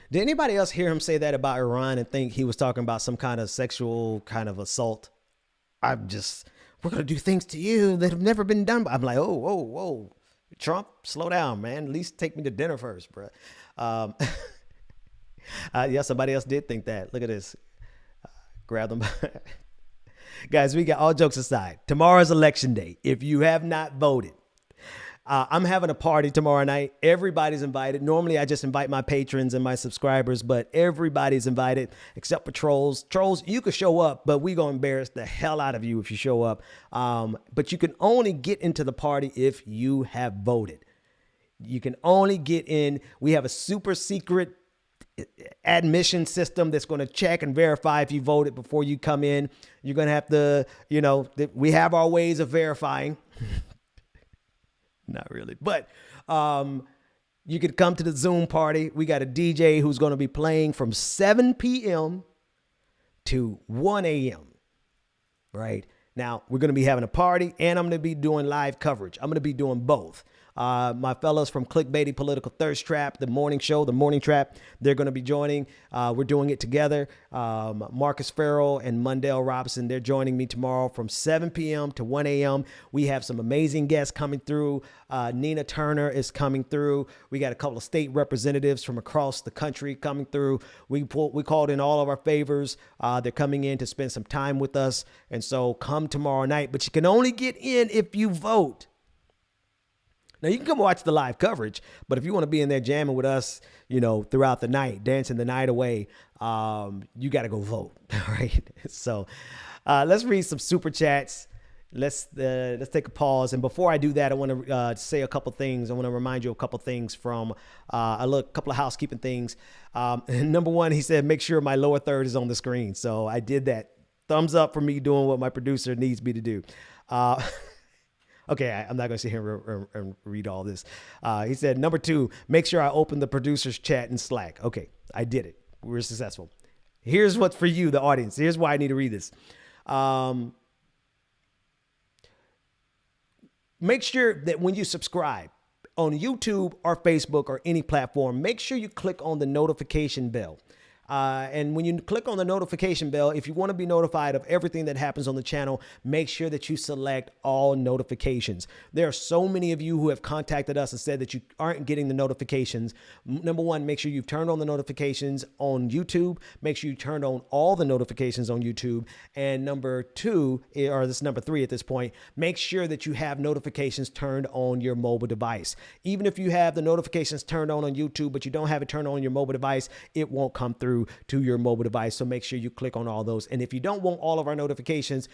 Did anybody else hear him say that about Iran and think he was talking about some kind of sexual kind of assault? We're going to do things to you that have never been done. I'm like, whoa. Trump, slow down, man. At least take me to dinner first, bro. Yeah, somebody else did think that. Look at this. Grab them. Guys, we got all jokes aside. Tomorrow's election day. If you have not voted, I'm having a party tomorrow night. Everybody's invited. Normally, I just invite my patrons and my subscribers, but everybody's invited except for trolls. Trolls, you could show up, but we're going to embarrass the hell out of you if you show up. But you can only get into the party if you have voted. You can only get in. We have a super secret admission system that's going to check and verify if you voted before you come in. You're going to have to, we have our ways of verifying. Not really, but you could come to the Zoom party. We got a DJ who's going to be playing from 7 p.m. to 1 a.m. Right now, we're going to be having a party and I'm going to be doing live coverage. I'm going to be doing both. My fellows from Clickbaity Political Thirst Trap, the morning show, the Morning Trap, they're going to be joining. We're doing it together. Marcus Farrell and Mundell Robinson, they're joining me tomorrow from 7 p.m. to 1 a.m. We have some amazing guests coming through. Nina Turner is coming through. We got a couple of state representatives from across the country coming through. We called in all of our favors. They're coming in to spend some time with us. And so come tomorrow night, but you can only get in if you vote. Now, you can come watch the live coverage, but if you want to be in there jamming with us, throughout the night, dancing the night away, you got to go vote. All right. So let's read some super chats. Let's take a pause. And before I do that, I want to say a couple things. I want to remind you of a couple things from a couple of housekeeping things. Number one, he said, make sure my lower third is on the screen. So I did that. Thumbs up for me doing what my producer needs me to do. Okay, I'm not going to sit here and read all this. He said, number two, make sure I open the producer's chat in Slack. Okay, I did it. We were successful. Here's what's for you, the audience. Here's why I need to read this. Make sure that when you subscribe on YouTube or Facebook or any platform, make sure you click on the notification bell. And when you click on the notification bell, if you want to be notified of everything that happens on the channel, make sure that you select all notifications. There are so many of you who have contacted us and said that you aren't getting the notifications. Number one, make sure you've turned on the notifications on YouTube. Make sure you turned on all the notifications on YouTube. And number two, or this is number three at this point, make sure that you have notifications turned on your mobile device. Even if you have the notifications turned on YouTube, but you don't have it turned on your mobile device, it won't come through to your mobile device. So make sure you click on all those. And if you don't want all of our notifications,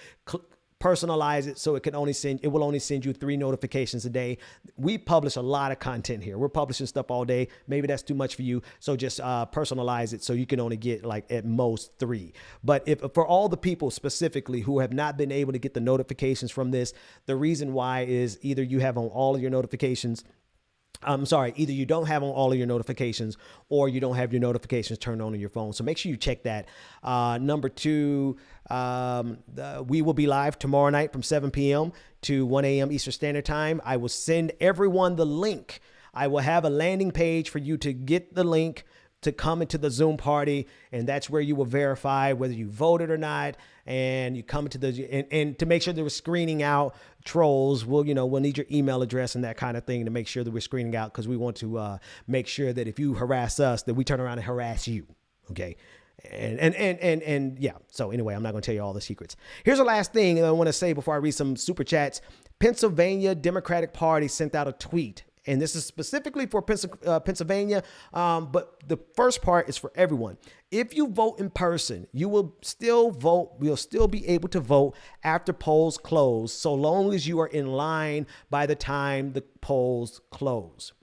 personalize it so it will only send you 3 notifications a day. We publish a lot of content here. We're publishing stuff all day. Maybe that's too much for you. So just personalize it so you can only get like at most 3. But if for all the people specifically who have not been able to get the notifications from this, the reason why is either you have on all of your notifications. Either you don't have on all of your notifications or you don't have your notifications turned on your phone. So make sure you check that. Number two, we will be live tomorrow night from 7 p.m. to 1 a.m. Eastern Standard Time. I will send everyone the link. I will have a landing page for you to get the link to come into the Zoom party, and that's where you will verify whether you voted or not. And you come into and to make sure that we're screening out trolls, we'll need your email address and that kind of thing to make sure that we're screening out, because we want to make sure that if you harass us, that we turn around and harass you. Okay. And yeah. So anyway, I'm not going to tell you all the secrets. Here's the last thing I want to say before I read some super chats. Pennsylvania Democratic Party sent out a tweet. And this is specifically for Pennsylvania, but the first part is for everyone. If you vote in person, you will still vote. We'll still be able to vote after polls close, so long as you are in line by the time the polls close.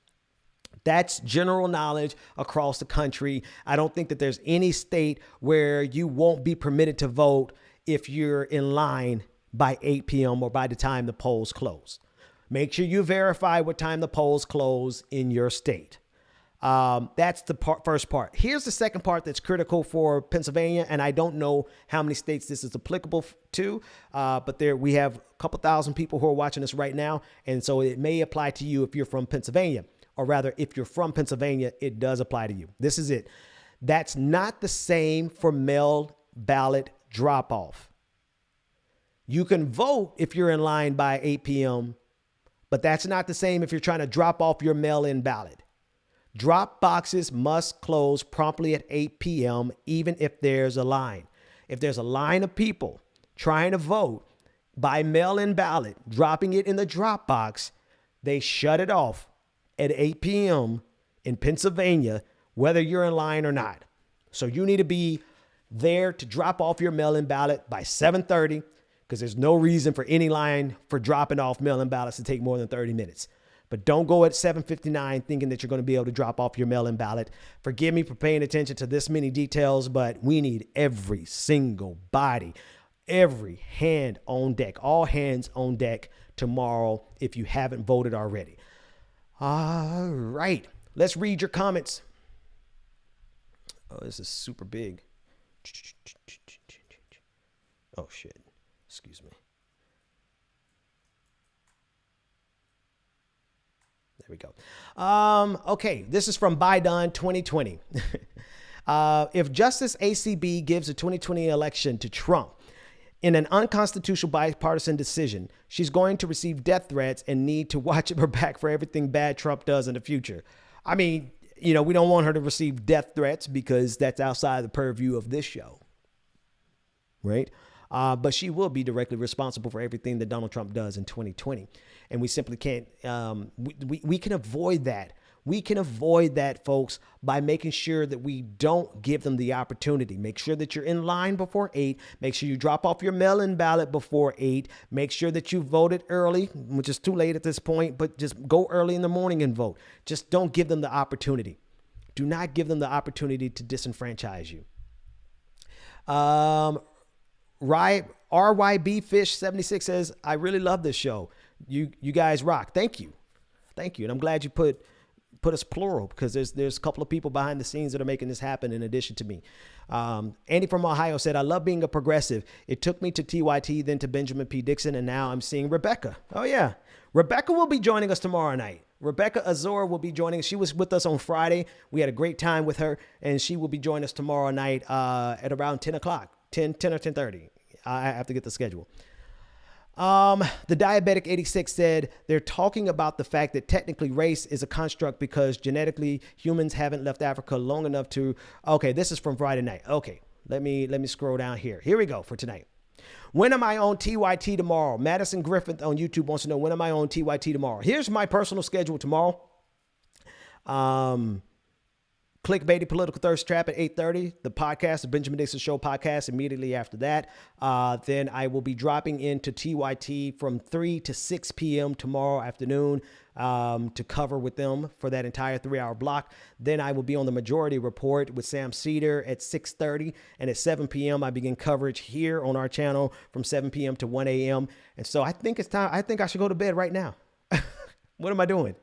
That's general knowledge across the country. I don't think that there's any state where you won't be permitted to vote if you're in line by 8 p.m. or by the time the polls close. Make sure you verify what time the polls close in your state. That's the first part. Here's the second part that's critical for Pennsylvania, and I don't know how many states this is applicable to, but we have a couple thousand people who are watching us right now, and so it may apply to you if you're from Pennsylvania, or rather, if you're from Pennsylvania, it does apply to you. This is it. That's not the same for mail ballot drop-off. You can vote if you're in line by 8 p.m., but that's not the same if you're trying to drop off your mail-in ballot. Drop boxes must close promptly at 8 p.m., even if there's a line. If there's a line of people trying to vote by mail-in ballot, dropping it in the drop box, they shut it off at 8 p.m. in Pennsylvania, whether you're in line or not. So you need to be there to drop off your mail-in ballot by 7:30. Because there's no reason for any line for dropping off mail-in ballots to take more than 30 minutes. But don't go at 7:59 thinking that you're going to be able to drop off your mail-in ballot. Forgive me for paying attention to this many details, but we need every single body, every hand on deck, all hands on deck tomorrow if you haven't voted already. All right, let's read your comments. Oh, this is super big. Oh, shit. Excuse me. we go. Okay, this is from Biden 2020. If Justice ACB gives the 2020 election to Trump in an unconstitutional bipartisan decision, she's going to receive death threats and need to watch her back for everything bad Trump does in the future. I mean, you know, we don't want her to receive death threats because that's outside the purview of this show, right? But she will be directly responsible for everything that Donald Trump does in 2020. And we simply can't, we can avoid that. We can avoid that, folks, by making sure that we don't give them the opportunity. Make sure that you're in line before 8. Make sure you drop off your mail-in ballot before 8. Make sure that you voted early, which is too late at this point, but just go early in the morning and vote. Just don't give them the opportunity. Do not give them the opportunity to disenfranchise you. RYB Fish 76 says, I really love this show. You guys rock. Thank you. Thank you. And I'm glad you put us plural because there's a couple of people behind the scenes that are making this happen in addition to me. Andy from Ohio said, I love being a progressive. It took me to TYT, then to Benjamin P. Dixon, and now I'm seeing Rebecca. Oh, yeah. Rebecca will be joining us tomorrow night. Rebecca Azor will be joining us. She was with us on Friday. We had a great time with her, and she will be joining us tomorrow night at around 10 o'clock, 10 or 10:30. I have to get the schedule. The Diabetic 86 said they're talking about the fact that technically race is a construct because genetically humans haven't left Africa long enough to. Okay, this is from Friday night. Okay, let me scroll down here. Here we go for tonight. When am I on TYT tomorrow? Madison Griffith on YouTube wants to know, when am I on TYT tomorrow? Here's my personal schedule tomorrow. Clickbaity Political Thirst Trap at 8:30. The podcast, the Benjamin Dixon Show podcast, immediately after that. Then I will be dropping into TYT from 3 to 6 p.m. tomorrow afternoon to cover with them for that entire 3-hour block. Then I will be on the Majority Report with Sam Cedar at 6:30. And at 7 p.m., I begin coverage here on our channel from 7 p.m. to 1 a.m. And so I think it's time. I think I should go to bed right now. What am I doing?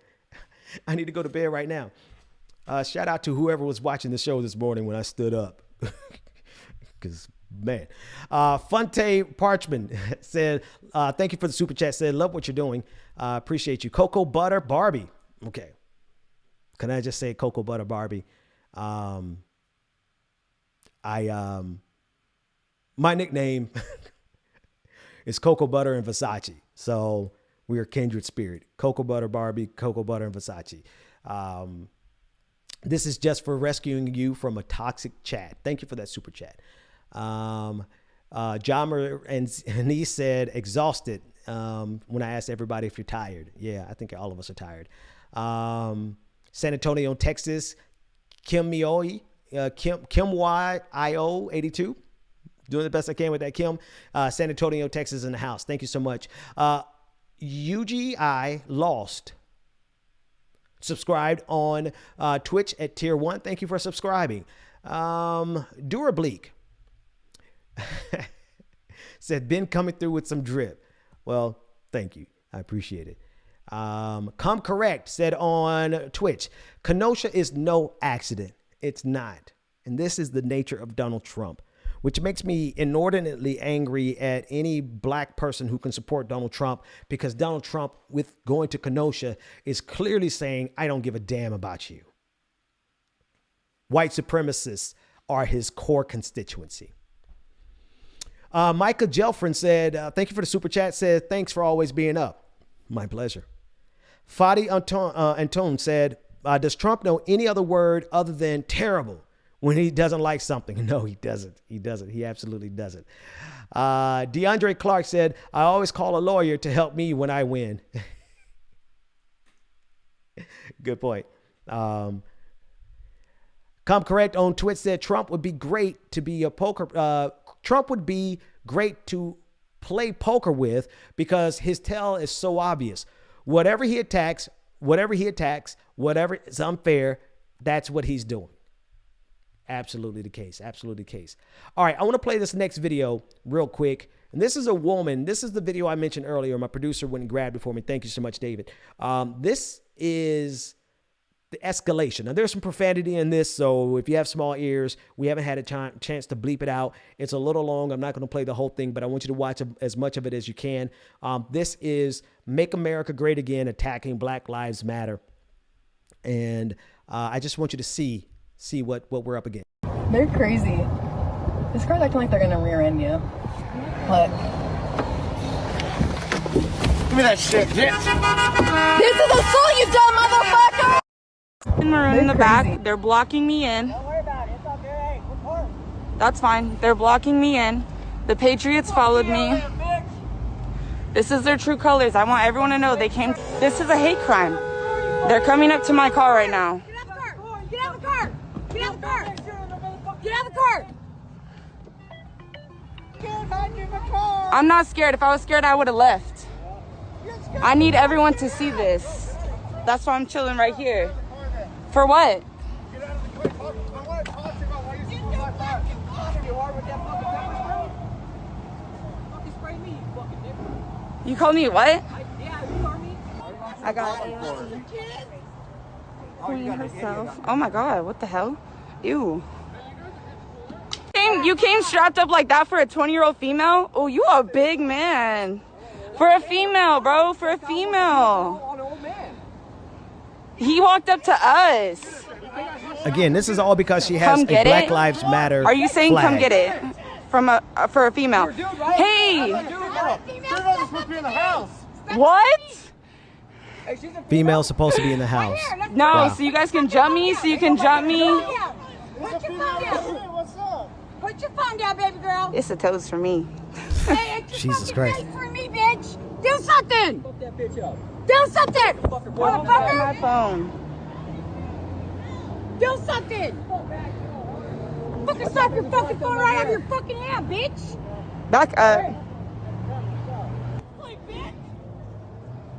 I need to go to bed right now. Shout out to whoever was watching the show this morning when I stood up. Because, man. Funte Parchman said, thank you for the super chat. Said, love what you're doing. Appreciate you. Cocoa Butter Barbie. Okay. Can I just say Cocoa Butter Barbie? My nickname is Cocoa Butter and Versace. So we are kindred spirit. Cocoa Butter Barbie, Cocoa Butter and Versace. This is just for rescuing you from a toxic chat. Thank you for that super chat. Jammer and he said, exhausted when I asked everybody if you're tired. Yeah, I think all of us are tired. San Antonio, Texas, Kim Mioi, Kim Y-I-O 82. Doing the best I can with that, Kim. San Antonio, Texas in the house. Thank you so much. UGI Lost. Subscribed on Twitch at tier 1. Thank you for subscribing. Durableak said, been coming through with some drip. Well, thank you. I appreciate it. Come Correct said on Twitch, Kenosha is no accident. It's not. And this is the nature of Donald Trump, which makes me inordinately angry at any black person who can support Donald Trump, because Donald Trump, with going to Kenosha, is clearly saying, I don't give a damn about you. White supremacists are his core constituency. Micah Gelfrin said, thank you for the super chat. Said, thanks for always being up. My pleasure. Fadi Anton said, does Trump know any other word other than terrible when he doesn't like something? No, he doesn't. He doesn't. He absolutely doesn't. DeAndre Clark said, I always call a lawyer to help me when I win. Good point. Come Correct on Twitch said, Trump would be great to be a poker. Trump would be great to play poker with because his tell is so obvious. Whatever he attacks, whatever is unfair, that's what he's doing. Absolutely the case. Absolutely the case. All right. I want to play this next video real quick. And this is a woman. This is the video I mentioned earlier. My producer went and grabbed it for me. Thank you so much, David. This is the escalation. Now, there's some profanity in this, so if you have small ears, we haven't had a chance to bleep it out. It's a little long. I'm not going to play the whole thing, but I want you to watch as much of it as you can. This is Make America Great Again attacking Black Lives Matter. And I just want you to see what we're up against. They're crazy. This car's acting like they're gonna rear end you. Look. Give me that shit, bitch. This is assault, you dumb motherfucker! In maroon in the back, they're blocking me in. Don't worry about it. It's all good. Hey, report. That's fine. They're blocking me in. The Patriots followed me. This is their true colors. I want everyone to know they came. This is a hate crime. They're coming up to my car right now. Get out the car! Get out the car! Get out the car! Get out the car! I'm not scared. If I was scared, I would have left. I need everyone to see this. That's why I'm chilling right here. For what? You called me what? I got Queen herself. Oh my god, what the hell? Ew. You came strapped up like that for a 20-year-old female? Oh, you a big man. For a female, bro. For a female. He walked up to us. Again, this is all because she has a Black Lives Matter Are you saying flag. come get it? For a female. Hey! What? Female's supposed to be in the house. No, Wow. so you guys can jump me, so you can jump me. Put your phone down. Put your phone down, baby girl. It's a toast for me. Hey, it's your Jesus fucking Christ. face for me, bitch. Do something. Fuck that bitch up. Do something. Motherfucker. My phone. Do something. Fucking slap your fucking phone right out of your fucking hand, bitch. Back up. Hey, bitch.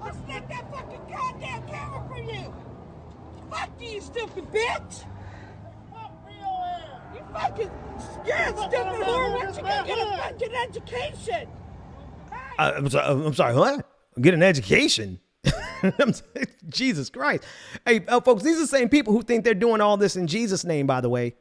I'll snap that fucking goddamn camera for you. Fuck you, stupid bitch. You fucking, you're a stupid whore. Why don't you go get a fucking education? I'm sorry, what? Get an education? Jesus Christ. Hey, folks, these are the same people who think they're doing all this in Jesus' name, by the way.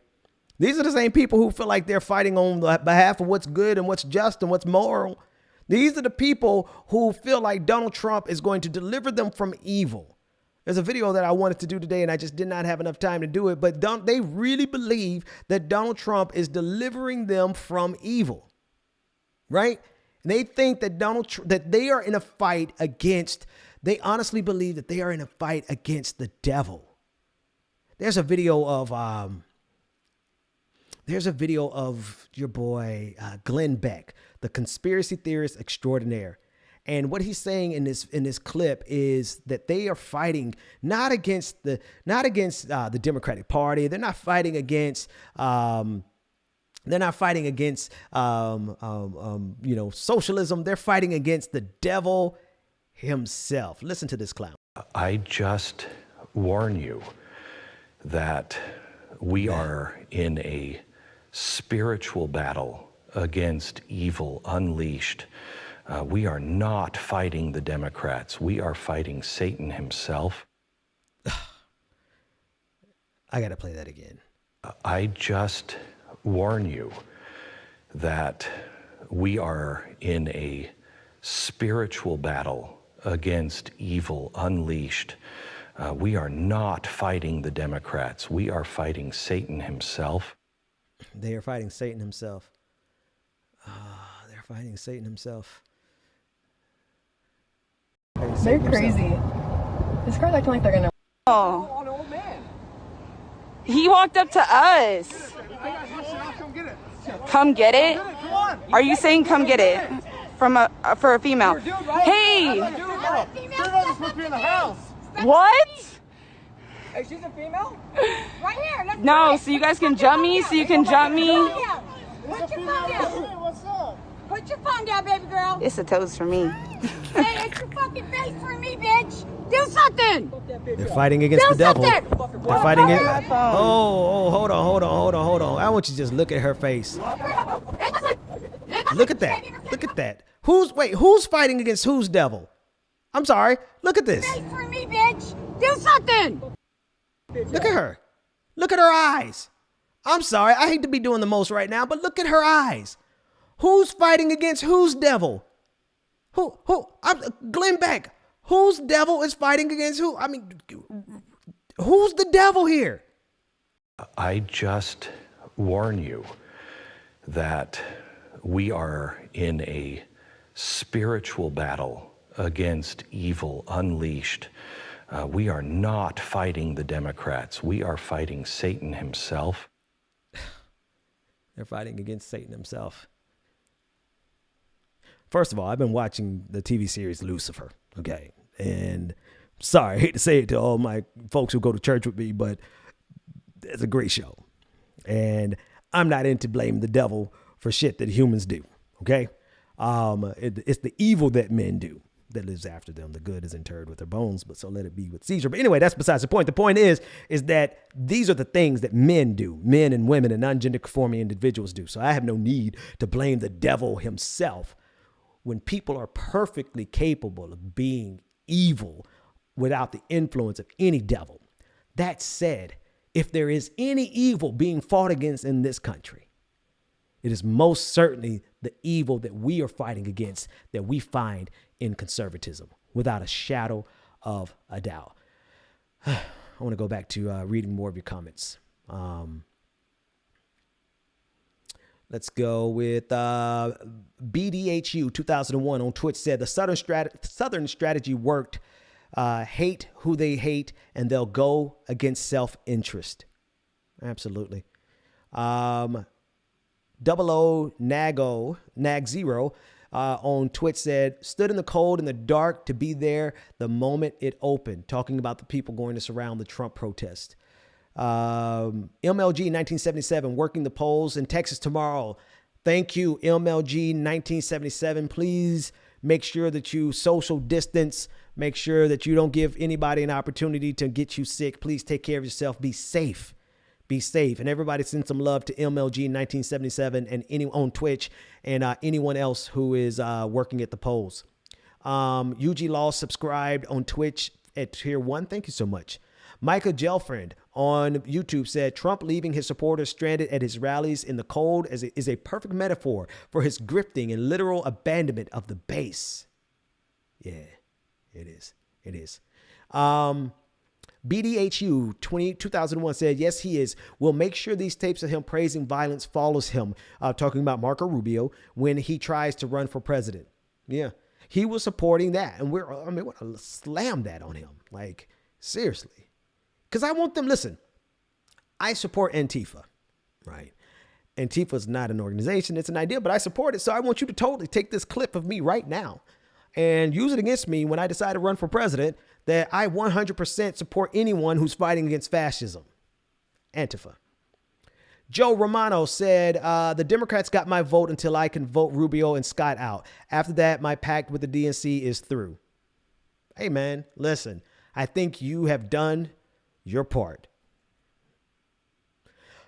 These are the same people who feel like they're fighting on the behalf of what's good and what's just and what's moral. These are the people who feel like Donald Trump is going to deliver them from evil. There's a video that I wanted to do today and I just did not have enough time to do it. But they really believe that Donald Trump is delivering them from evil, right? And they think that that they are in a fight against, they honestly believe that they are in a fight against the devil. There's a video of your boy, Glenn Beck, the conspiracy theorist extraordinaire. And what he's saying in this clip is that they are fighting not against the Democratic Party. They're not fighting against socialism. They're fighting against the devil himself. Listen to this clown. I just warn you that we are in a spiritual battle against evil unleashed. We are not fighting the Democrats. We are fighting Satan himself. I got to play that again. I just warn you that we are in a spiritual battle against evil unleashed. We are not fighting the Democrats. We are fighting Satan himself. They are fighting Satan himself. They're fighting Satan himself. They're crazy. This car's acting like they're gonna. Oh. He walked up to us. Come get it? Are you saying come get it? For a female. Hey! What? Hey, she's a female? Right here. Let's No, so you guys can jump me, so you can jump me. Put your phone down. What's up? Put your phone down, baby girl. It's a toast for me. Hey, it's your fucking face for me, bitch. Do something. They're fighting against the devil. something. They're fighting it. Oh, hold on. I want you to just look at her face. Look at that. Look at that. Who's fighting against whose devil? I'm sorry. Look at this. Face for me, bitch. Do something. Look at her. Look at her eyes. I'm sorry. I hate to be doing the most right now, but look at her eyes. Who's fighting against whose devil? Glenn Beck. Whose devil is fighting against who? I mean, Who's the devil here? I just warn you that we are in a spiritual battle against evil unleashed. We are not fighting the Democrats. We are fighting Satan himself. They're fighting against Satan himself. First of all, I've been watching the TV series Lucifer, okay? And sorry, I hate to say it to all my folks who go to church with me, but it's a great show. And I'm not into blaming the devil for shit that humans do, okay? It's the evil that men do that lives after them. The good is interred with their bones, but so let it be with Caesar. But anyway, that's besides the point. The point is that these are the things that men do, men and women and non-gender conforming individuals do. So I have no need to blame the devil himself when people are perfectly capable of being evil without the influence of any devil. That said, if there is any evil being fought against in this country, it is most certainly the evil that we are fighting against that we find in conservatism, without a shadow of a doubt. I want to go back to reading more of your comments. Let's go with BDHU 2001 on Twitch said the Southern strategy worked. Hate who they hate, and they'll go against self-interest. Absolutely. Double O Nag Zero on Twitch said, stood in the cold in the dark to be there the moment it opened, talking about the people going to surround the Trump protest. MLG 1977, working the polls in Texas tomorrow. Thank you, MLG 1977. Please make sure that you social distance. Make sure that you don't give anybody an opportunity to get you sick. Please take care of yourself. Be safe. Be safe. And everybody send some love to MLG 1977 and on Twitch and anyone else who is working at the polls. UG Law subscribed on Twitch at Tier 1. Thank you so much. Micah Gelfriend on YouTube said, Trump leaving his supporters stranded at his rallies in the cold is a perfect metaphor for his grifting and literal abandonment of the base. Yeah, it is. It is. BDHU 2001 said, yes, he is. We'll make sure these tapes of him praising violence follows him, talking about Marco Rubio, when he tries to run for president. Yeah, he was supporting that. And we're going to slam that on him. Like, seriously. Because I want them, listen, I support Antifa, right? Antifa is not an organization. It's an idea, but I support it. So I want you to totally take this clip of me right now and use it against me when I decide to run for president, that I 100% support anyone who's fighting against fascism. Antifa. Joe Romano said, the Democrats got my vote until I can vote Rubio and Scott out. After that, my pact with the DNC is through. Hey, man, listen, I think you have done your part.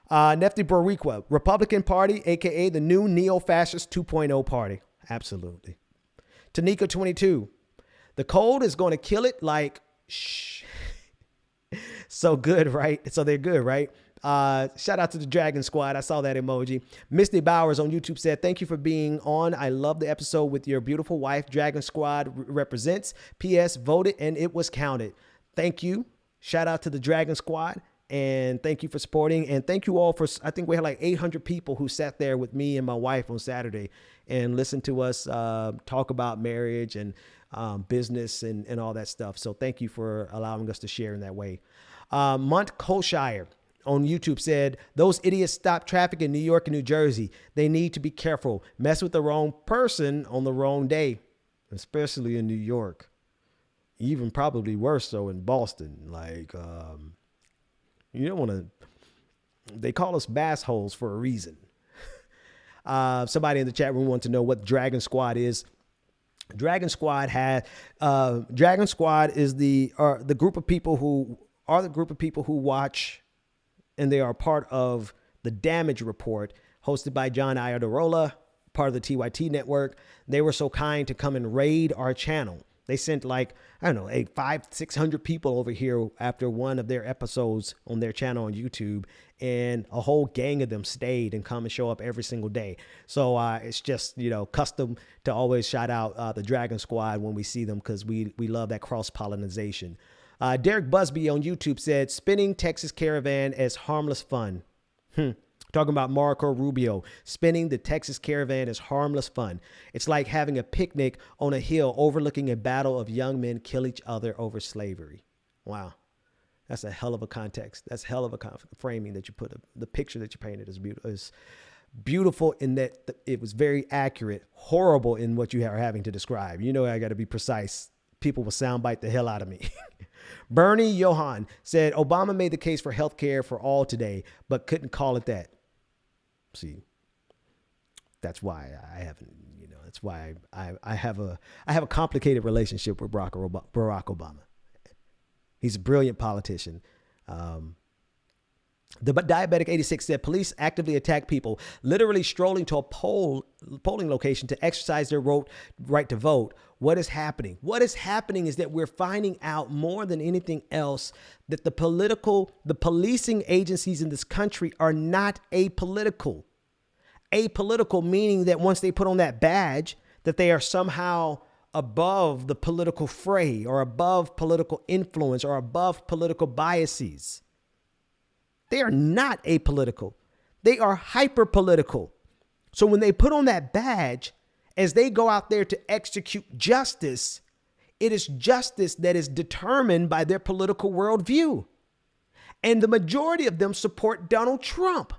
Nefti Boricua, Republican Party, a.k.a. the new neo-fascist 2.0 party. Absolutely. Tanika 22, the cold is going to kill it like, shh. So good, right? So they're good, right? Shout out to the Dragon Squad. I saw that emoji. Misty Bowers on YouTube said, thank you for being on. I love the episode with your beautiful wife. Dragon Squad represents. P.S. voted and it was counted. Thank you. Shout out to the Dragon Squad. And thank you for supporting. And thank you all for, I think we had like 800 people who sat there with me and my wife on Saturday and listened to us talk about marriage and business and all that stuff. So thank you for allowing us to share in that way. Mont Colshire on YouTube said, those idiots stop traffic in New York and New Jersey. They need to be careful. Mess with the wrong person on the wrong day, especially in New York. Even probably worse so in Boston. Like, you don't want to, they call us bass holes for a reason. Somebody in the chat room wants to know what Dragon Squad is. Dragon Squad is the group of people who watch, and they are part of the Damage Report hosted by John Iadarola, part of the TYT network. They were so kind to come and raid our channel. They sent like, I don't know, 500-600 people over here after one of their episodes on their channel on YouTube, and a whole gang of them stayed and come and show up every single day. So it's just, custom to always shout out the Dragon Squad when we see them, because we love that cross-pollination. Derek Busby on YouTube said, spinning Texas Caravan as harmless fun. Talking about Marco Rubio, spinning the Texas Caravan is harmless fun. It's like having a picnic on a hill overlooking a battle of young men kill each other over slavery. Wow. That's a hell of a context. That's hell of a framing that you put. The picture that you painted is beautiful in that it was very accurate, horrible in what you are having to describe. You know, I got to be precise. People will soundbite the hell out of me. Bernie Johan said, Obama made the case for health care for all today, but couldn't call it that. See, that's why I haven't, that's why I have a complicated relationship with Barack Obama. He's a brilliant politician. The Diabetic 86 said police actively attack people literally strolling to a polling location to exercise their right to vote. What is happening? What is happening is that we're finding out more than anything else that the policing agencies in this country are not apolitical. Apolitical meaning that once they put on that badge, that they are somehow above the political fray or above political influence or above political biases. They are not apolitical. They are hyper-political. So when they put on that badge, as they go out there to execute justice, it is justice that is determined by their political worldview. And the majority of them support Donald Trump.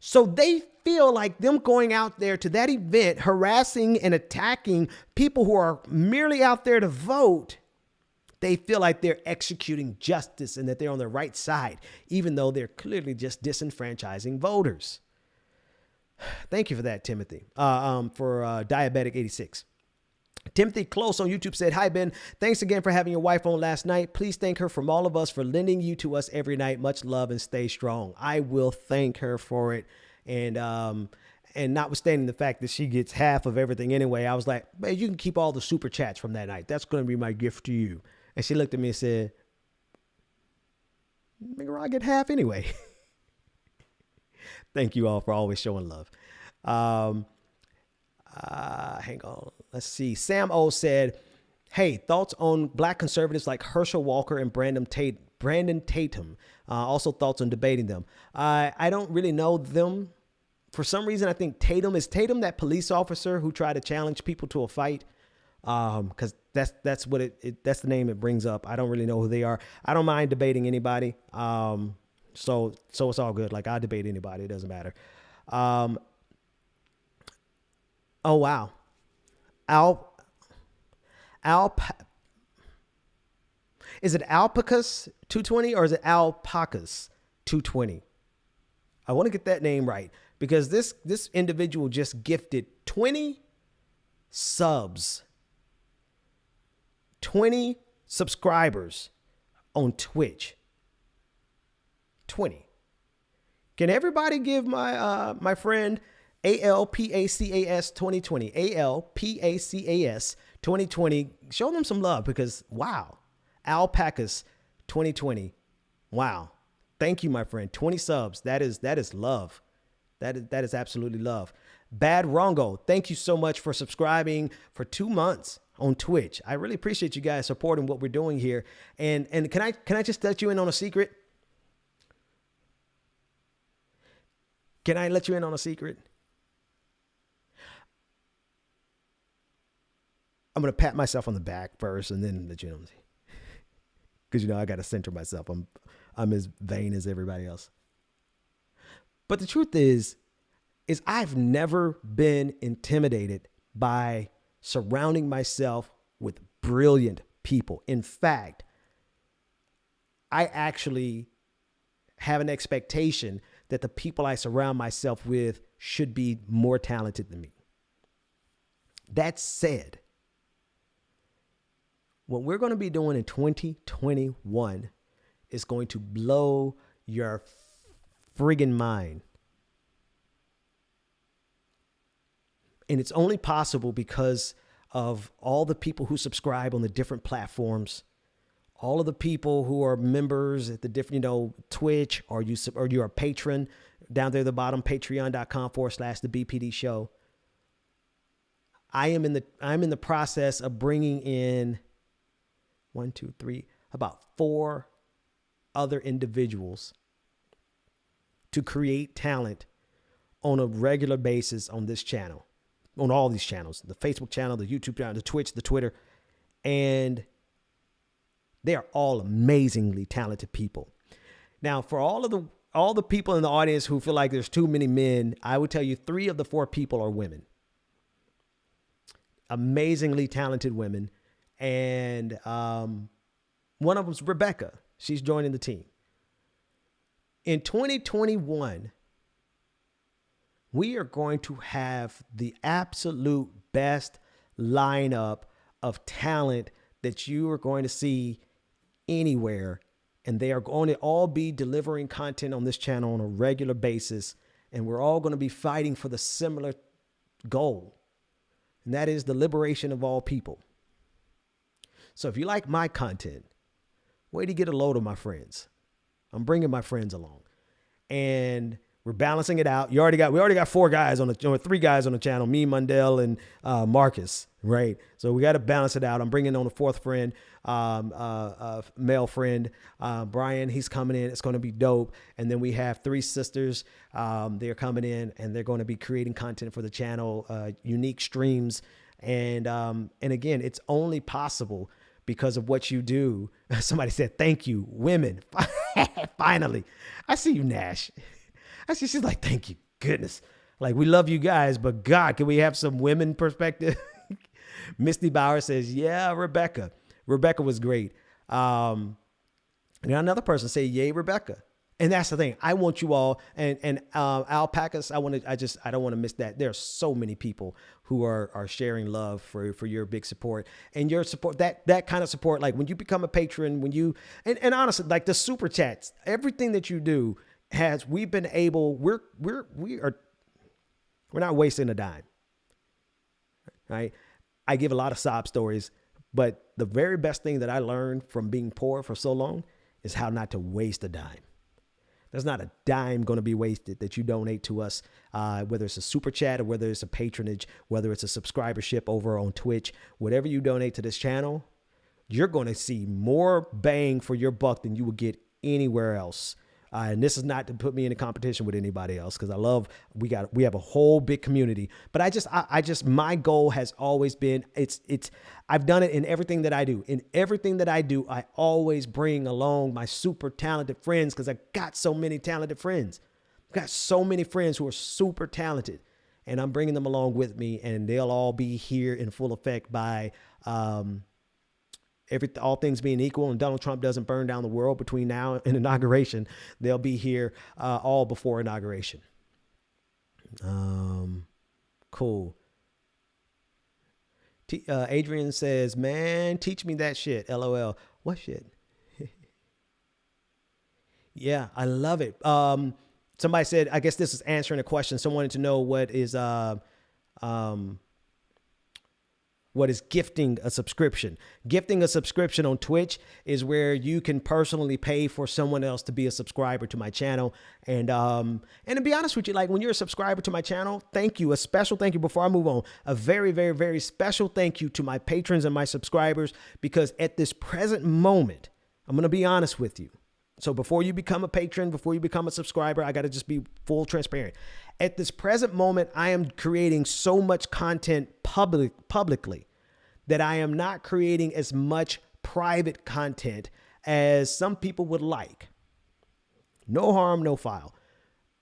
So they feel like them going out there to that event, harassing and attacking people who are merely out there to vote, they feel like they're executing justice and that they're on the right side, even though they're clearly just disenfranchising voters. Thank you for that, Timothy, for Diabetic 86. Timothy Close on YouTube said, hi, Ben. Thanks again for having your wife on last night. Please thank her from all of us for lending you to us every night. Much love and stay strong. I will thank her for it. And notwithstanding the fact that she gets half of everything anyway, I was like, man, you can keep all the super chats from that night. That's going to be my gift to you. And she looked at me and said, nigga, I get half anyway. Thank you all for always showing love. Hang on. Let's see. Sam O said, hey, thoughts on black conservatives like Herschel Walker and Brandon Tatum. Also thoughts on debating them. I don't really know them. For some reason, I think Tatum that police officer who tried to challenge people to a fight. Cause that's what that's the name it brings up. I don't really know who they are. I don't mind debating anybody. So it's all good. Like I debate anybody. It doesn't matter. Oh, wow. Is it Alpacas 220 or is it Alpacas 220? I want to get that name right because this individual just gifted 20 subs, 20 subscribers on Twitch. 20. Can everybody give my friend ALPACAS 2020, ALPACAS 2020, show them some love because wow, Alpacas 2020. Wow. Thank you, my friend. 20 subs. That is love. That is absolutely love. Bad Rongo, thank you so much for subscribing for 2 months on Twitch. I really appreciate you guys supporting what we're doing here. And can I just let you in on a secret? Can I let you in on a secret? I'm going to pat myself on the back first and then let you know. Because, I got to center myself. I'm as vain as everybody else. But the truth is I've never been intimidated by surrounding myself with brilliant people. In fact, I actually have an expectation that the people I surround myself with should be more talented than me. That said, what we're going to be doing in 2021 is going to blow your friggin' mind. And it's only possible because of all the people who subscribe on the different platforms, all of the people who are members at the different, Twitch, or you're a patron down there at the bottom, patreon.com/the BPD show. I'm in the process of bringing in about 4 other individuals to create talent on a regular basis on this channel, on all these channels, the Facebook channel, the YouTube channel, the Twitch, the Twitter, and they are all amazingly talented people. Now, for all the people in the audience who feel like there's too many men, I would tell you 3 of the 4 people are women. Amazingly talented women. And one of them's Rebecca. She's joining the team. In 2021, we are going to have the absolute best lineup of talent that you are going to see anywhere. And they are going to all be delivering content on this channel on a regular basis. And we're all going to be fighting for the similar goal. And that is the liberation of all people. So if you like my content, wait to get a load of my friends. I'm bringing my friends along. And we're balancing it out. We already got 4 guys on the, or 3 guys on the channel, me, Mundell, and Marcus, right? So we got to balance it out. I'm bringing on a 4th friend, male friend, Brian. He's coming in. It's going to be dope. And then we have 3 sisters. They're coming in, and they're going to be creating content for the channel, unique streams. And again, it's only possible because of what you do. Somebody said, thank you, women. Finally. I see you, Nash. She's like, thank you, goodness. Like, we love you guys, but God, can we have some women perspective? Misty Bauer says, yeah, Rebecca. Rebecca was great. And another person say, yay, Rebecca. And that's the thing. I want you all, and alpacas, I don't want to miss that. There are so many people who are sharing love for your big support and your support, that kind of support. Like when you become a patron, and honestly, like the super chats, everything that you do we've been able, we're not wasting a dime, right? I give a lot of sob stories, but the very best thing that I learned from being poor for so long is how not to waste a dime. There's not a dime going to be wasted that you donate to us, whether it's a super chat or whether it's a patronage, whether it's a subscribership over on Twitch, whatever you donate to this channel, you're going to see more bang for your buck than you would get anywhere else. And this is not to put me in a competition with anybody else, because we have a whole big community. But I just my goal has always been, I've done it in everything that I do. In everything that I do, I always bring along my super talented friends, because I got so many talented friends. I've got so many friends who are super talented, and I'm bringing them along with me, and they'll all be here in full effect by all things being equal and Donald Trump doesn't burn down the world between now and inauguration. They'll be here all before inauguration. Cool. Adrian says, man, teach me that shit. LOL. What shit? Yeah, I love it. Somebody said, I guess this is answering a question. Someone wanted to know what is gifting a subscription. Gifting a subscription on Twitch is where you can personally pay for someone else to be a subscriber to my channel. And to be honest with you, like when you're a subscriber to my channel, thank you. A special thank you before I move on. A very, very, very special thank you to my patrons and my subscribers, because at this present moment, I'm going to be honest with you. So before you become a patron, before you become a subscriber, I got to just be full transparent. At this present moment, I am creating so much content publicly that I am not creating as much private content as some people would like. No harm, no foul.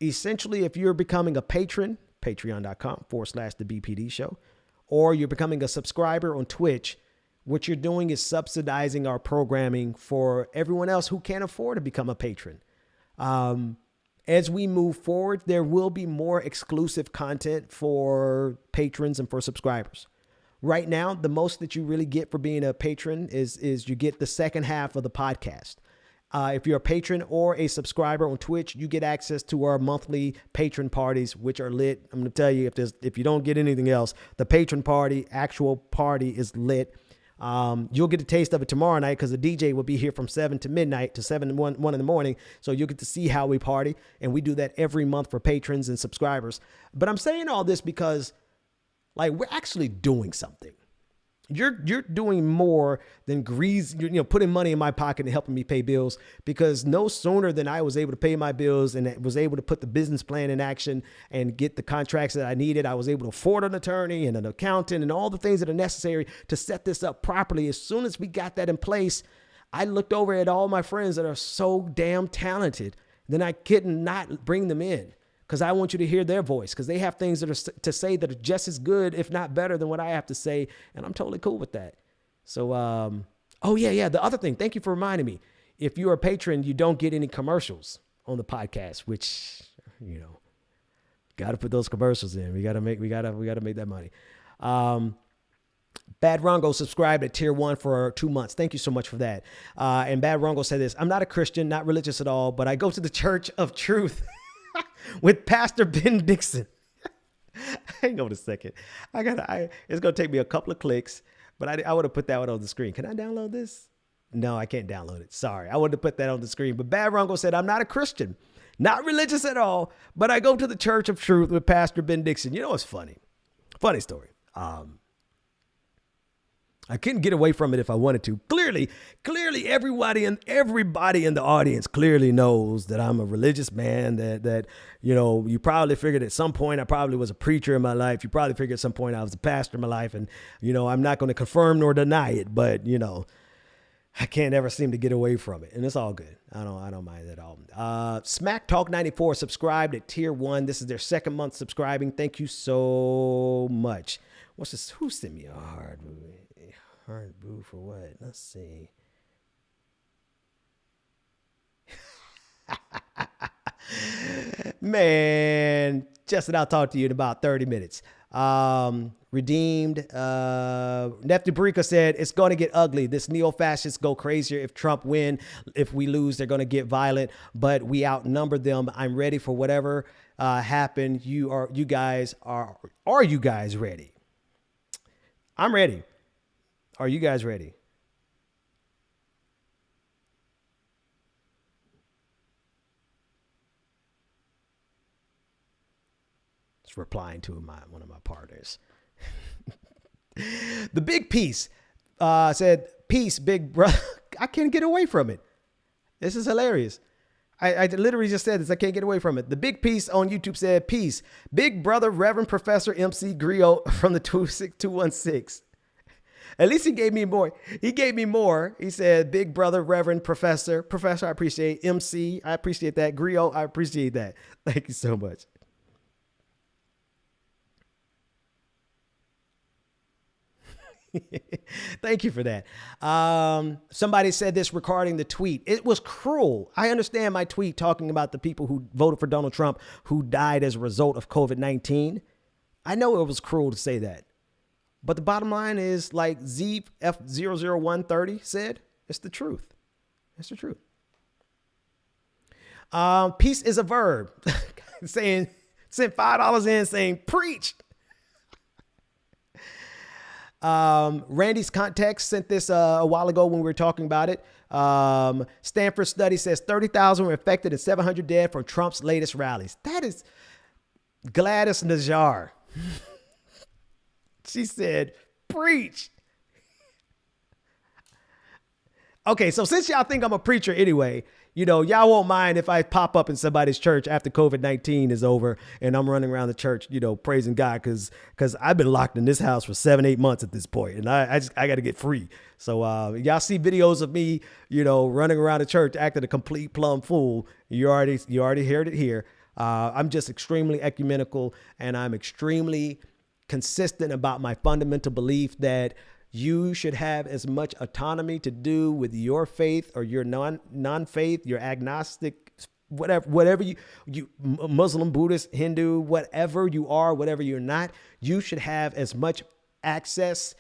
Essentially, if you're becoming a patron, patreon.com/the BPD show, or you're becoming a subscriber on Twitch, what you're doing is subsidizing our programming for everyone else who can't afford to become a patron. As we move forward, there will be more exclusive content for patrons and for subscribers. Right now, the most that you really get for being a patron is you get the second half of the podcast. If you're a patron or a subscriber on Twitch, you get access to our monthly patron parties, which are lit. I'm going to tell you, if you don't get anything else, the patron actual party is lit. You'll get a taste of it tomorrow night, because the DJ will be here from 7 to midnight to 1 in the morning. So you'll get to see how we party. And we do that every month for patrons and subscribers. But I'm saying all this because, like, we're actually doing something. You're doing more than putting money in my pocket and helping me pay bills, because no sooner than I was able to pay my bills and was able to put the business plan in action and get the contracts that I needed, I was able to afford an attorney and an accountant and all the things that are necessary to set this up properly. As soon as we got that in place, I looked over at all my friends that are so damn talented. Then I couldn't not bring them in, because I want you to hear their voice, because they have things that are to say that are just as good, if not better, than what I have to say. And I'm totally cool with that. So, the other thing, thank you for reminding me. If you're a patron, you don't get any commercials on the podcast, which, got to put those commercials in. We got to make that money. Bad Rongo subscribed at tier 1 for 2 months. Thank you so much for that. And Bad Rongo said this: I'm not a Christian, not religious at all, but I go to the Church of Truth with Pastor Ben Dixon. Hang on a second. It's going to take me a couple of clicks, but I would have put that one on the screen. Can I download this? No, I can't download it. Sorry. I wanted to put that on the screen. But Bad Rongo said, I'm not a Christian, not religious at all, but I go to the Church of Truth with Pastor Ben Dixon. You know what's funny? Funny story. I couldn't get away from it if I wanted to. Clearly, everybody in the audience clearly knows that I'm a religious man, that you probably figured at some point I probably was a preacher in my life. You probably figured at some point I was a pastor in my life, and, I'm not going to confirm nor deny it, but, I can't ever seem to get away from it, and it's all good. I don't mind it at all. Smack Talk 94 subscribed at tier 1. This is their second month subscribing. Thank you so much. What's this? Who sent me a hard movie? Hard boo for what? Let's see. Man, Justin, I'll talk to you in about 30 minutes. Redeemed. Nefty Barica said, it's going to get ugly. This neo-fascists go crazier if Trump win. If we lose, they're going to get violent, but we outnumber them. I'm ready for whatever happen. Are you guys ready? I'm ready. Are you guys ready? Just replying to one of my partners. The Big Piece said, peace, big brother. I can't get away from it. This is hilarious. I literally just said this. I can't get away from it. The Big Piece on YouTube said, peace, big brother, Reverend Professor MC Griot from the 216. At least he gave me more. He said, big brother, Reverend, Professor. Professor, I appreciate. MC, I appreciate that. Griot, I appreciate that. Thank you so much. Thank you for that. Somebody said this regarding the tweet. It was cruel. I understand my tweet talking about the people who voted for Donald Trump who died as a result of COVID-19. I know it was cruel to say that. But the bottom line is, like ZF00130 said, it's the truth. It's the truth. Peace is a verb. Sent $5 in saying, preach. Randy's Context sent this a while ago when we were talking about it. Stanford study says 30,000 were infected and 700 dead from Trump's latest rallies. That is Gladys Najjar. She said, preach. Okay, so since y'all think I'm a preacher anyway, y'all won't mind if I pop up in somebody's church after COVID-19 is over and I'm running around the church, praising God because I've been locked in this house for 7-8 months at this point, and I got to get free. So y'all see videos of me, running around the church acting a complete plumb fool. You already heard it here. I'm just extremely ecumenical, and I'm extremely consistent about my fundamental belief that you should have as much autonomy to do with your faith or your non-faith, your agnostic, whatever you Muslim, Buddhist, Hindu, whatever you are, whatever you're not, you should have as much access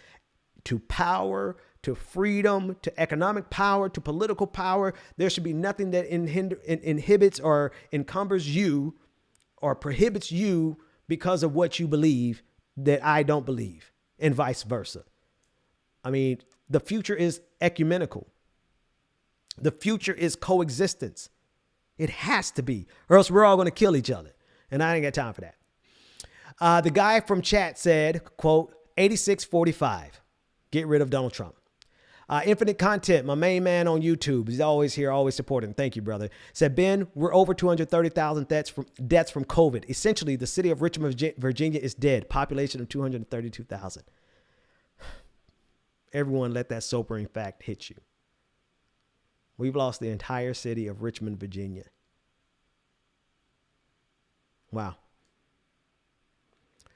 to power, to freedom, to economic power, to political power. There should be nothing that inhibits or encumbers you or prohibits you because of what you believe that I don't believe, and vice versa. I mean, the future is ecumenical. The future is coexistence. It has to be, or else we're all going to kill each other. And I ain't got time for that. The guy from chat said, quote, 8645. Get rid of Donald Trump. Infinite Content, my main man on YouTube. He's always here, always supporting. Thank you, brother. Said, Ben, we're over 230,000 deaths from COVID. Essentially, the city of Richmond, Virginia is dead. Population of 232,000. Everyone let that sobering fact hit you. We've lost the entire city of Richmond, Virginia. Wow.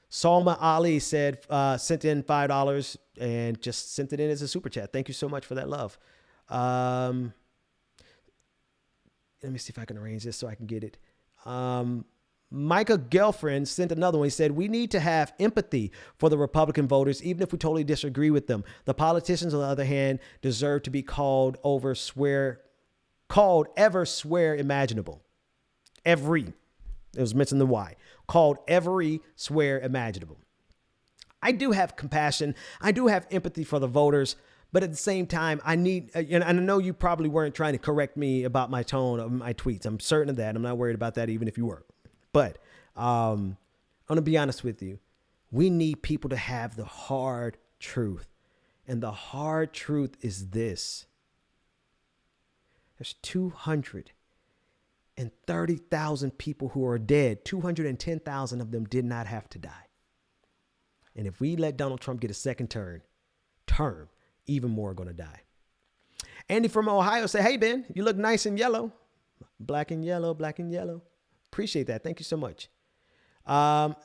Salma Ali said, sent in $5 and just sent it in as a super chat. Thank you so much for that love. Let me see if I can arrange this so I can get it. Micah Girlfriend sent another one. He said, we need to have empathy for the Republican voters, even if we totally disagree with them. The politicians, on the other hand, deserve to be called ever swear imaginable. It was mentioned the why. Called every swear imaginable. I do have compassion. I do have empathy for the voters, but at the same time, and I know you probably weren't trying to correct me about my tone of my tweets. I'm certain of that. I'm not worried about that, even if you were. But I'm going to be honest with you. We need people to have the hard truth. And the hard truth is this. There's 230,000 people who are dead. 210,000 of them did not have to die. And if we let Donald Trump get a second term, even more are going to die. Andy from Ohio said, hey, Ben, you look nice in yellow. Black and yellow, black and yellow. Appreciate that. Thank you so much.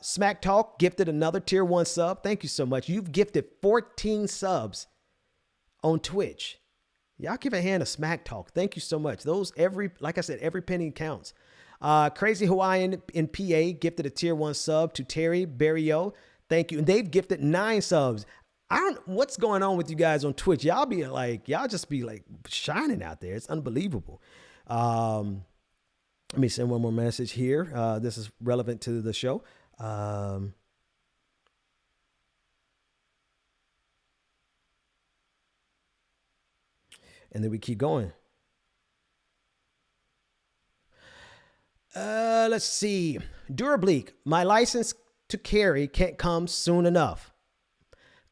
Smack Talk gifted another tier 1 sub. Thank you so much. You've gifted 14 subs on Twitch. Y'all give a hand to Smack Talk. Thank you so much. Like I said, every penny counts. Crazy Hawaiian in PA gifted a tier 1 sub to Terry Barrio. Thank you. And they've gifted 9 subs. What's going on with you guys on Twitch? Y'all just be like shining out there. It's unbelievable. Let me send one more message here. This is relevant to the show. And then we keep going. Let's see. Durableak, my license to carry can't come soon enough.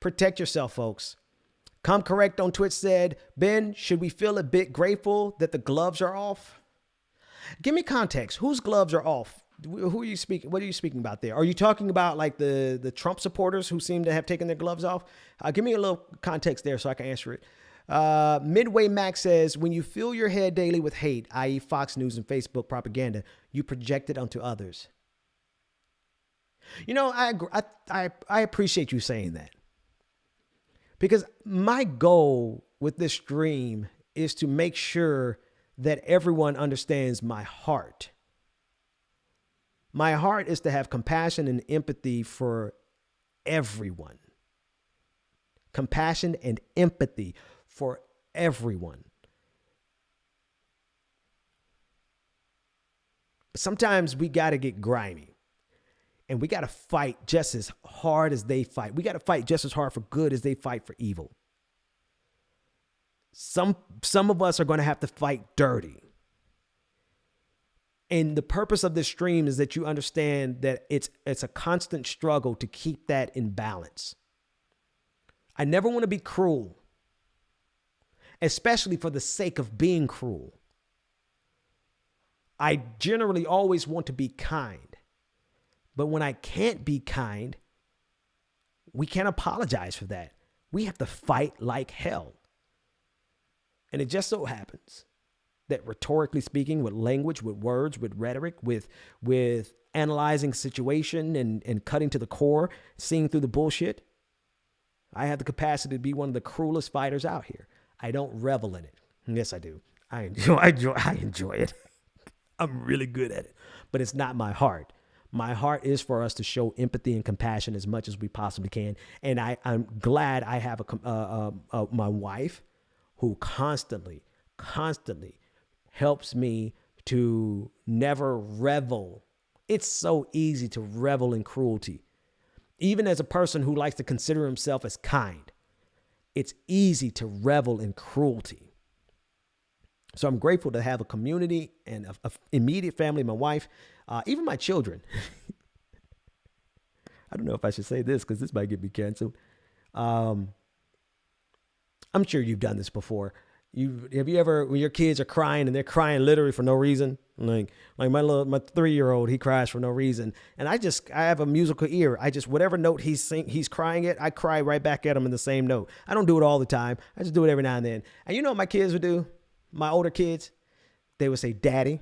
Protect yourself, folks. Come Correct on Twitch said, Ben, should we feel a bit grateful that the gloves are off? Give me context. Whose gloves are off? Who are you speaking? What are you speaking about there? Are you talking about like the Trump supporters who seem to have taken their gloves off? Give me a little context there so I can answer it. Midway Max says, when you fill your head daily with hate, i.e. Fox News and Facebook propaganda, you project it onto others. You know, I appreciate you saying that. Because my goal with this stream is to make sure that everyone understands my heart. My heart is to have compassion and empathy for everyone. Compassion and empathy for everyone. But sometimes we got to get grimy. And we got to fight just as hard as they fight. We got to fight just as hard for good as they fight for evil. Some of us are going to have to fight dirty. And the purpose of this stream is that you understand that it's a constant struggle to keep that in balance. I never want to be cruel, especially for the sake of being cruel. I generally always want to be kind. But when I can't be kind, we can't apologize for that. We have to fight like hell. And it just so happens that rhetorically speaking, with language, with words, with rhetoric, with analyzing situation and cutting to the core, seeing through the bullshit, I have the capacity to be one of the cruelest fighters out here. I don't revel in it. Yes, I do. I enjoy it. I'm really good at it. But it's not my heart. My heart is for us to show empathy and compassion as much as we possibly can. And I'm glad I have my wife who constantly helps me to never revel. It's so easy to revel in cruelty. Even as a person who likes to consider himself as kind, it's easy to revel in cruelty. So I'm grateful to have a community and a immediate family, my wife, even my children. I don't know if I should say this because this might get me canceled. I'm sure you've done this before. Have you ever, when your kids are crying and they're crying literally for no reason? Like my 3-year-old, he cries for no reason. And I have a musical ear. Whatever note he's crying at, I cry right back at him in the same note. I don't do it all the time. I just do it every now and then. And you know what my kids would do? My older kids, they would say, Daddy,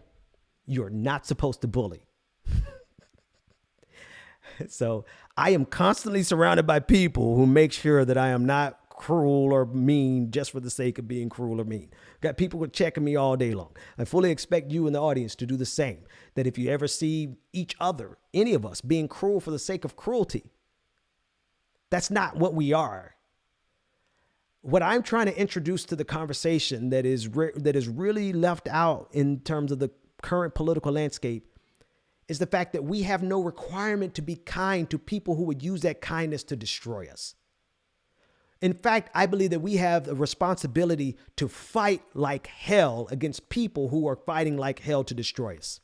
you're not supposed to bully. So I am constantly surrounded by people who make sure that I am not cruel or mean just for the sake of being cruel or mean. Got people checking me all day long. I fully expect you in the audience to do the same. That if you ever see each other, any of us, being cruel for the sake of cruelty, that's not what we are. What I'm trying to introduce to the conversation that is really left out in terms of the current political landscape is the fact that we have no requirement to be kind to people who would use that kindness to destroy us. In fact, I believe that we have a responsibility to fight like hell against people who are fighting like hell to destroy us.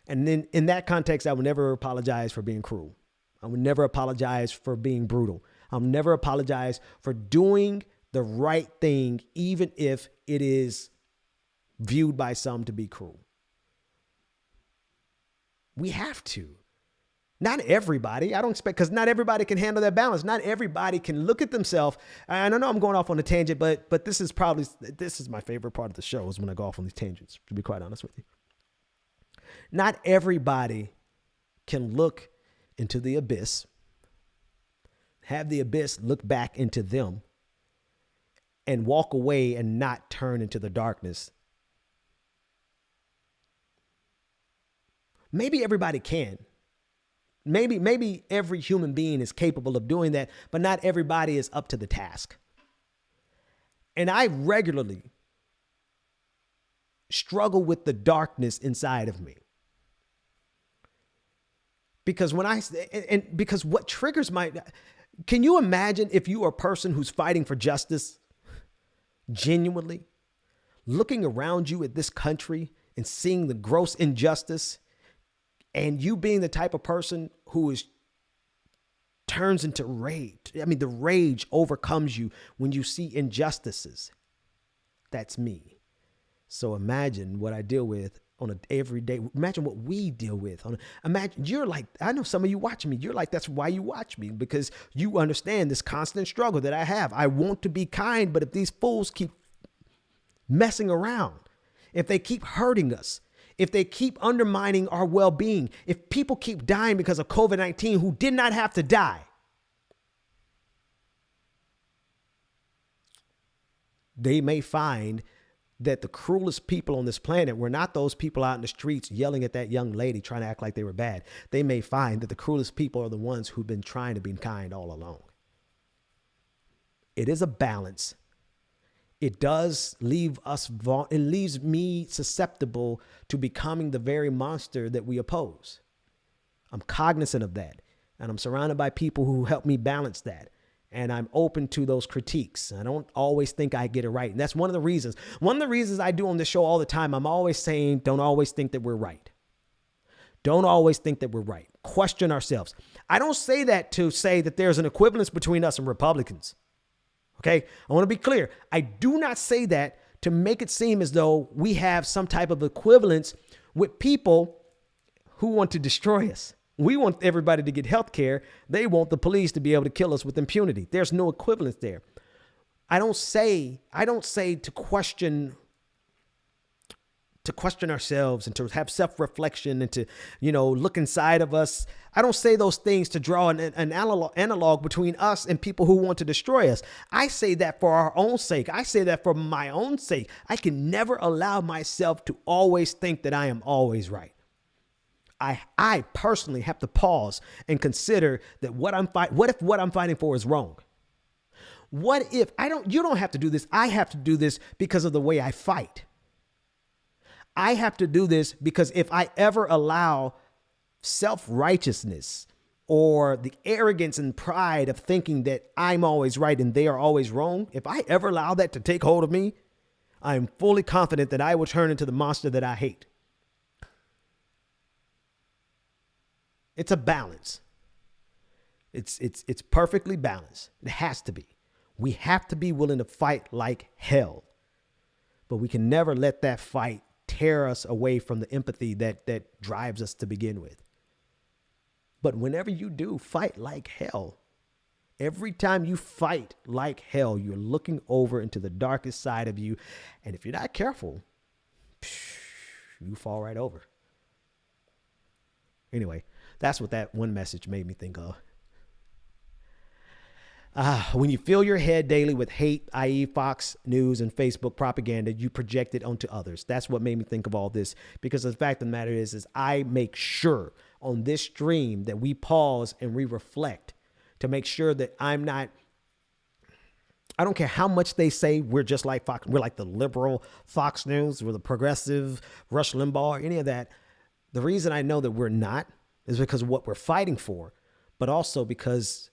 And then in that context, I will never apologize for being cruel. I will never apologize for being brutal. I'll never apologize for doing the right thing, even if it is viewed by some to be cruel. We have to. Not everybody. I don't expect, because not everybody can handle that balance. Not everybody can look at themselves. And I know I'm going off on a tangent, but this is my favorite part of the show is when I go off on these tangents, to be quite honest with you. Not everybody can look into the abyss, have the abyss look back into them, and walk away and not turn into the darkness. Maybe everybody can. Maybe every human being is capable of doing that, but not everybody is up to the task. And I regularly struggle with the darkness inside of me. Because because what triggers can you imagine if you are a person who's fighting for justice, genuinely, looking around you at this country and seeing the gross injustice, and you being the type of person who turns into rage. I mean, the rage overcomes you when you see injustices. That's me. So imagine what I deal with on an everyday. Imagine what we deal with. Imagine you're like, I know some of you watching me. You're like, that's why you watch me, because you understand this constant struggle that I have. I want to be kind, but if these fools keep messing around, if they keep hurting us, if they keep undermining our well-being, if people keep dying because of COVID-19 who did not have to die, they may find that the cruelest people on this planet were not those people out in the streets yelling at that young lady trying to act like they were bad. They may find that the cruelest people are the ones who've been trying to be kind all along. It is a balance. It does leave it leaves me susceptible to becoming the very monster that we oppose. I'm cognizant of that. And I'm surrounded by people who help me balance that. And I'm open to those critiques. I don't always think I get it right. And that's one of the reasons. One of the reasons I do on this show all the time, I'm always saying, don't always think that we're right. Don't always think that we're right. Question ourselves. I don't say that to say that there's an equivalence between us and Republicans. Okay, I want to be clear. I do not say that to make it seem as though we have some type of equivalence with people who want to destroy us. We want everybody to get health care. They want the police to be able to kill us with impunity. There's no equivalence there. I don't say to question ourselves and to have self-reflection and to, look inside of us. I don't say those things to draw an analog between us and people who want to destroy us. I say that for our own sake. I say that for my own sake. I can never allow myself to always think that I am always right. I personally have to pause and consider that what if what I'm fighting for is wrong? What if you don't have to do this. I have to do this because of the way I fight. I have to do this because if I ever allow self-righteousness or the arrogance and pride of thinking that I'm always right and they are always wrong, if I ever allow that to take hold of me, I'm fully confident that I will turn into the monster that I hate. It's a balance. It's perfectly balanced. It has to be. We have to be willing to fight like hell, but we can never let that fight tear us away from the empathy that drives us to begin with. But whenever you do fight like hell, every time you fight like hell, you're looking over into the darkest side of you. And if you're not careful, you fall right over. Anyway, that's what that one message made me think of. When you fill your head daily with hate, i.e. Fox News and Facebook propaganda, you project it onto others. That's what made me think of all this, because the fact of the matter is I make sure on this stream that we pause and we reflect to make sure that I don't care how much they say we're just like Fox. We're like the liberal Fox News. We're the progressive Rush Limbaugh, any of that. The reason I know that we're not is because of what we're fighting for, but also because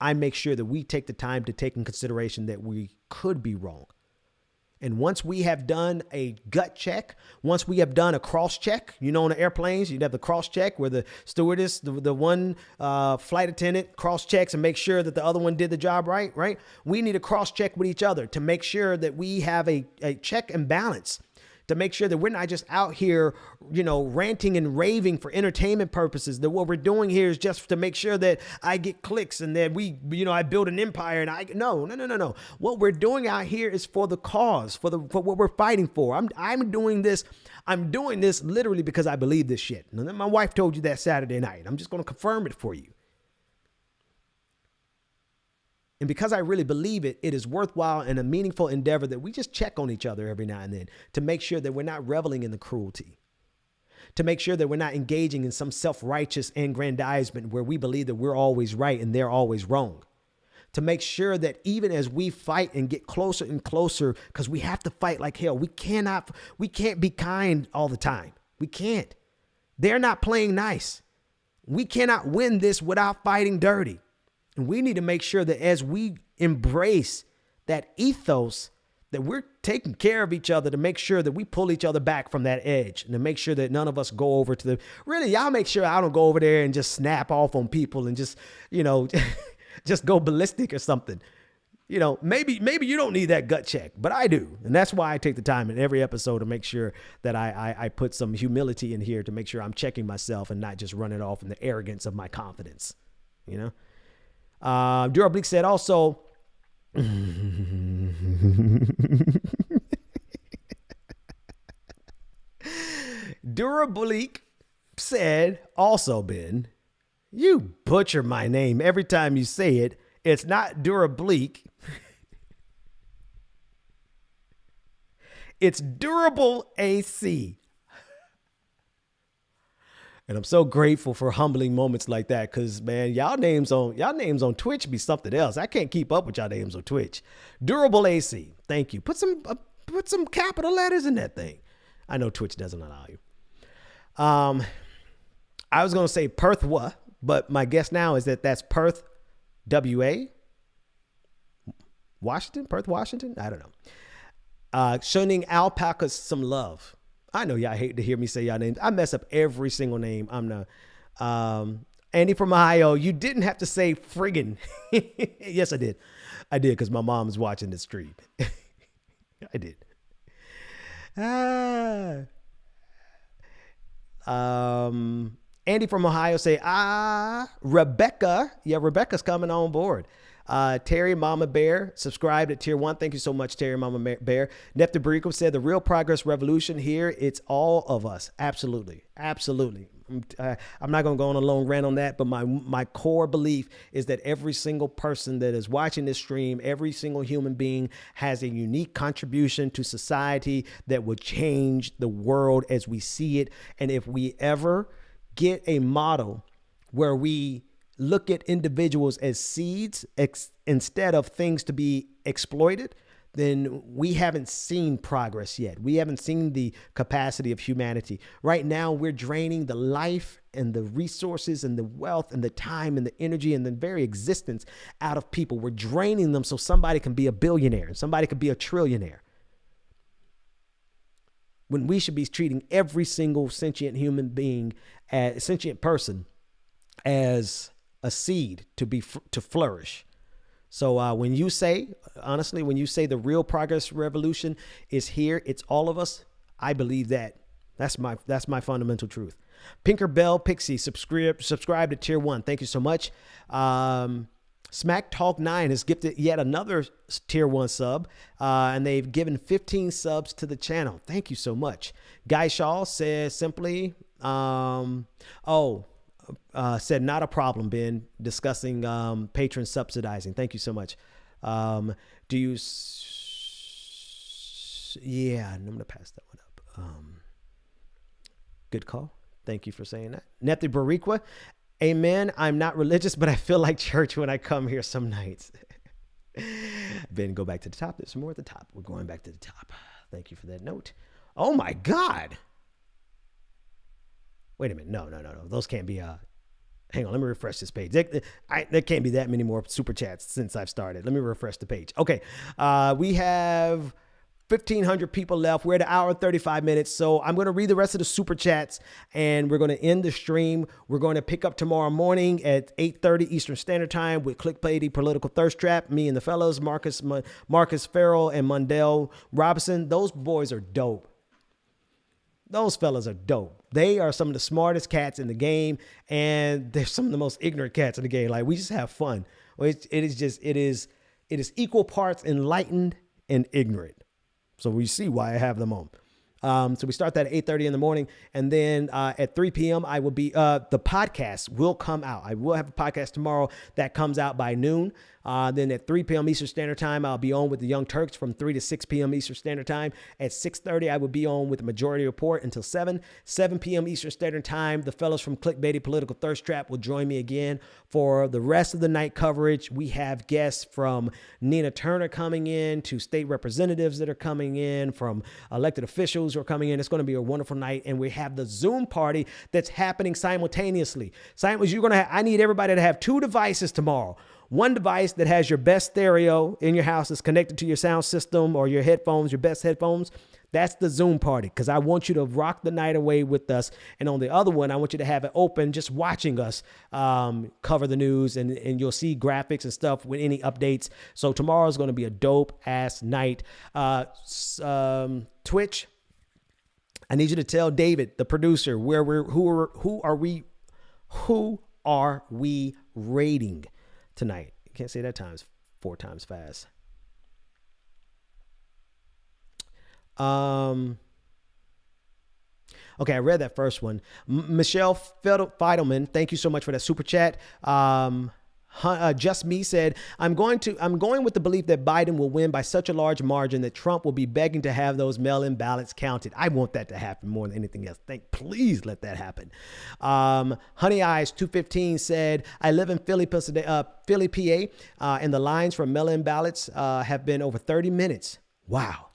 I make sure that we take the time to take in consideration that we could be wrong. And once we have done a gut check, once we have done a cross check, on the airplanes, you'd have the cross check where the stewardess, the one flight attendant cross checks and make sure that the other one did the job right? We need to cross check with each other to make sure that we have a check and balance, to make sure that we're not just out here, ranting and raving for entertainment purposes, that what we're doing here is just to make sure that I get clicks and that I build an empire and no. What we're doing out here is for the cause, for what we're fighting for. I'm doing this literally because I believe this shit. And then my wife told you that Saturday night. I'm just going to confirm it for you. And because I really believe it, it is worthwhile and a meaningful endeavor that we just check on each other every now and then to make sure that we're not reveling in the cruelty, to make sure that we're not engaging in some self-righteous aggrandizement where we believe that we're always right and they're always wrong, to make sure that even as we fight and get closer and closer, because we have to fight like hell, we can't be kind all the time. We can't. They're not playing nice. We cannot win this without fighting dirty. And we need to make sure that as we embrace that ethos, that we're taking care of each other, to make sure that we pull each other back from that edge and to make sure that none of us go over to y'all make sure I don't go over there and just snap off on people and just, just go ballistic or something. Maybe you don't need that gut check, but I do. And that's why I take the time in every episode to make sure that I put some humility in here to make sure I'm checking myself and not just running off in the arrogance of my confidence, Durableek said also, Durableek said also, Ben, you butcher my name every time you say it. It's not Durableek. It's Durable AC. And I'm so grateful for humbling moments like that, because, man, y'all names on Twitch be something else. I can't keep up with y'all names on Twitch. Durable AC. Thank you. Put some capital letters in that thing. I know Twitch doesn't allow you. I was going to say Perth, but my guess now is that that's Perth, WA. Washington? Perth, Washington? I don't know. Sending alpacas some love. I know y'all hate to hear me say y'all names. I mess up every single name. I'm the Andy from Ohio. You didn't have to say friggin'. Yes, I did. I did, because my mom's watching the stream. I did. Andy from Ohio say, Rebecca. Yeah, Rebecca's coming on board. Terry Mama Bear subscribed at tier 1. Thank you so much, Terry Mama Bear. Nefta Barico said the real progress revolution here, it's all of us. Absolutely. Absolutely. I'm not going to go on a long rant on that, but my core belief is that every single person that is watching this stream, every single human being has a unique contribution to society that will change the world as we see it. And if we ever get a model where we look at individuals as seeds instead of things to be exploited, then we haven't seen progress yet. We haven't seen the capacity of humanity. Right now, we're draining the life and the resources and the wealth and the time and the energy and the very existence out of people. We're draining them so somebody can be a billionaire and somebody can be a trillionaire, when we should be treating every single sentient human being, sentient person, as a seed to flourish. So when you say, honestly, when you say the real progress revolution is here, it's all of us. I believe that. That's my fundamental truth. Pinker Bell Pixie, subscribe to tier 1. Thank you so much. Smack Talk 9 has gifted yet another tier 1 sub, and they've given 15 subs to the channel. Thank you so much. Guy Shaw says simply, said not a problem, Ben, discussing patron subsidizing. Thank you so much. I'm going to pass that one up. Good call. Thank you for saying that. Nephi Bariqua, amen. I'm not religious, but I feel like church when I come here some nights. Ben, go back to the top. There's more at the top. We're going back to the top. Thank you for that note. Oh my God. Wait a minute. No. Those can't be, hang on. Let me refresh this page. There can't be that many more super chats since I've started. Let me refresh the page. Okay. We have 1,500 people left. We're at an hour and 35 minutes. So I'm going to read the rest of the super chats and we're going to end the stream. We're going to pick up tomorrow morning at 8:30 Eastern Standard Time with Clickbaity Political Thirst Trap. Me and the fellows, Marcus Farrell and Mundell Robinson. Those boys are dope. Those fellas are dope. They are some of the smartest cats in the game, and they're some of the most ignorant cats in the game. Like, we just have fun. It is equal parts enlightened and ignorant. So we see why I have them on. So we start that at 8:30 in the morning. And then at 3 p.m., I will be, the podcast will come out. I will have a podcast tomorrow that comes out by noon. Then at 3 p.m. Eastern Standard Time, I'll be on with the Young Turks from 3 to 6 p.m. Eastern Standard Time. At 6:30, I will be on with the Majority Report until 7 p.m. Eastern Standard Time. The fellows from Clickbaity Political Thirst Trap will join me again for the rest of the night coverage. We have guests from Nina Turner coming in, to state representatives that are coming in, from elected officials who are coming in. It's going to be a wonderful night. And we have the Zoom party that's happening simultaneously. I need everybody to have 2 devices tomorrow. One device that has your best stereo in your house is connected to your sound system or your headphones, your best headphones. That's the Zoom party, because I want you to rock the night away with us. And on the other one, I want you to have it open, just watching us cover the news, and you'll see graphics and stuff with any updates. So tomorrow is going to be a dope ass night. Twitch, I need you to tell David, the producer, who are we rating tonight? You can't say that 4 times fast. Okay, I read that first one. Michelle Feidelman, thank you so much for that super chat. Just Me said, I'm going with the belief that Biden will win by such a large margin that Trump will be begging to have those mail-in ballots counted. I want that to happen more than anything else. Please let that happen. Honey Eyes 215 said, I live in Philly, PA, and the lines for mail-in ballots have been over 30 minutes. Wow.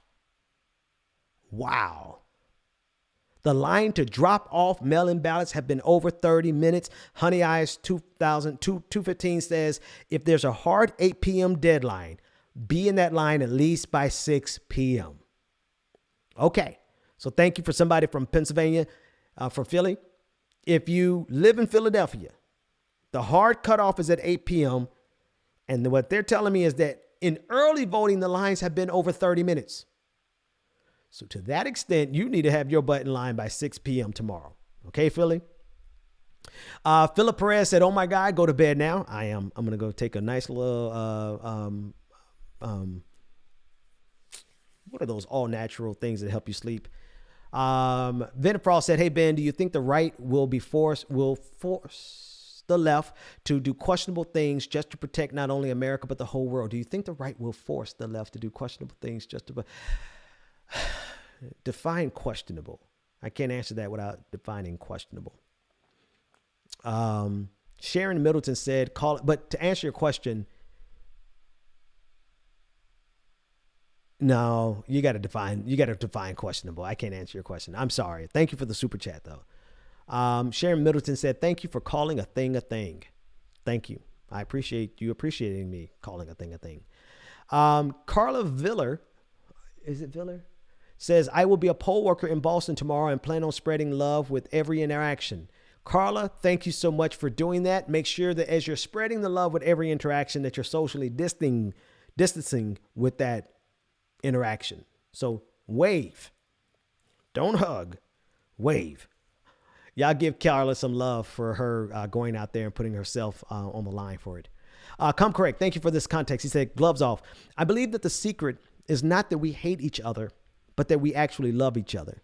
The line to drop off mail-in ballots have been over 30 minutes. Honey Eyes 215 says, if there's a hard 8 p.m. deadline, be in that line at least by 6 p.m. Okay. So thank you for somebody from Pennsylvania, from Philly. If you live in Philadelphia, the hard cutoff is at 8 p.m. And what they're telling me is that in early voting, the lines have been over 30 minutes. So to that extent, you need to have your butt in line by 6 p.m. tomorrow. Okay, Philly? Philip Perez said, oh my God, go to bed now. I am. I'm going to go take a nice little, what are those all natural things that help you sleep? Venefrost said, hey, Ben, do you think the right will force the left to do questionable things just to protect not only America, but the whole world? Do you think the right will force the left to do questionable things just to... Define questionable. I can't answer that without defining questionable. Sharon Middleton said, call it, but to answer your question, no, you got to define questionable. I can't answer your question. I'm sorry. Thank you for the super chat though. Sharon Middleton said, thank you for calling a thing a thing. Thank you. I appreciate you appreciating me calling a thing a thing. Carla Viller, is it Viller? Says, I will be a poll worker in Boston tomorrow and plan on spreading love with every interaction. Carla, thank you so much for doing that. Make sure that as you're spreading the love with every interaction, that you're socially distancing with that interaction. So wave. Don't hug. Wave. Y'all give Carla some love for her going out there and putting herself on the line for it. Come correct. Thank you for this context. He said, gloves off. I believe that the secret is not that we hate each other, but that we actually love each other.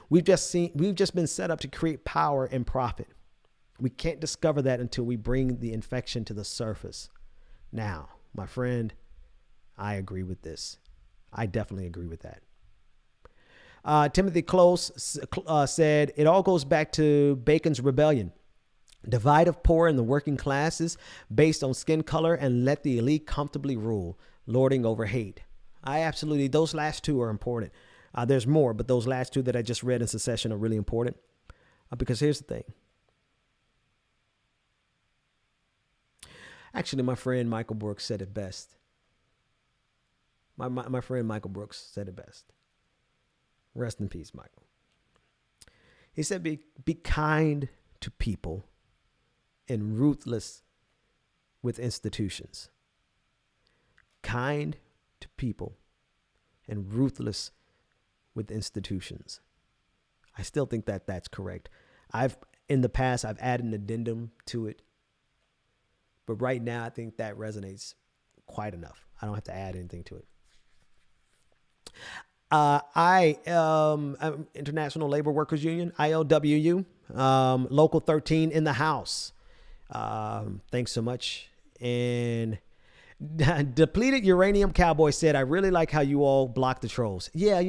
We've just been set up to create power and profit. We can't discover that until we bring the infection to the surface. Now, my friend, I agree with this. I definitely agree with that. Timothy Close said, it all goes back to Bacon's rebellion. Divide of poor and the working classes based on skin color and let the elite comfortably rule, lording over hate. Those last two are important. There's more, but those last two that I just read in succession are really important. Because here's the thing. Actually, my friend Michael Brooks said it best. My friend Michael Brooks said it best. Rest in peace, Michael. He said, be kind to people and ruthless with institutions. Kind to people and ruthless with institutions. I still think that that's correct. In the past, I've added an addendum to it. But right now, I think that resonates quite enough. I don't have to add anything to it. I'm International Labor Workers Union, ILWU, Local 13 in the house. Thanks so much. And Depleted Uranium Cowboy said, I really like how you all block the trolls. Yeah,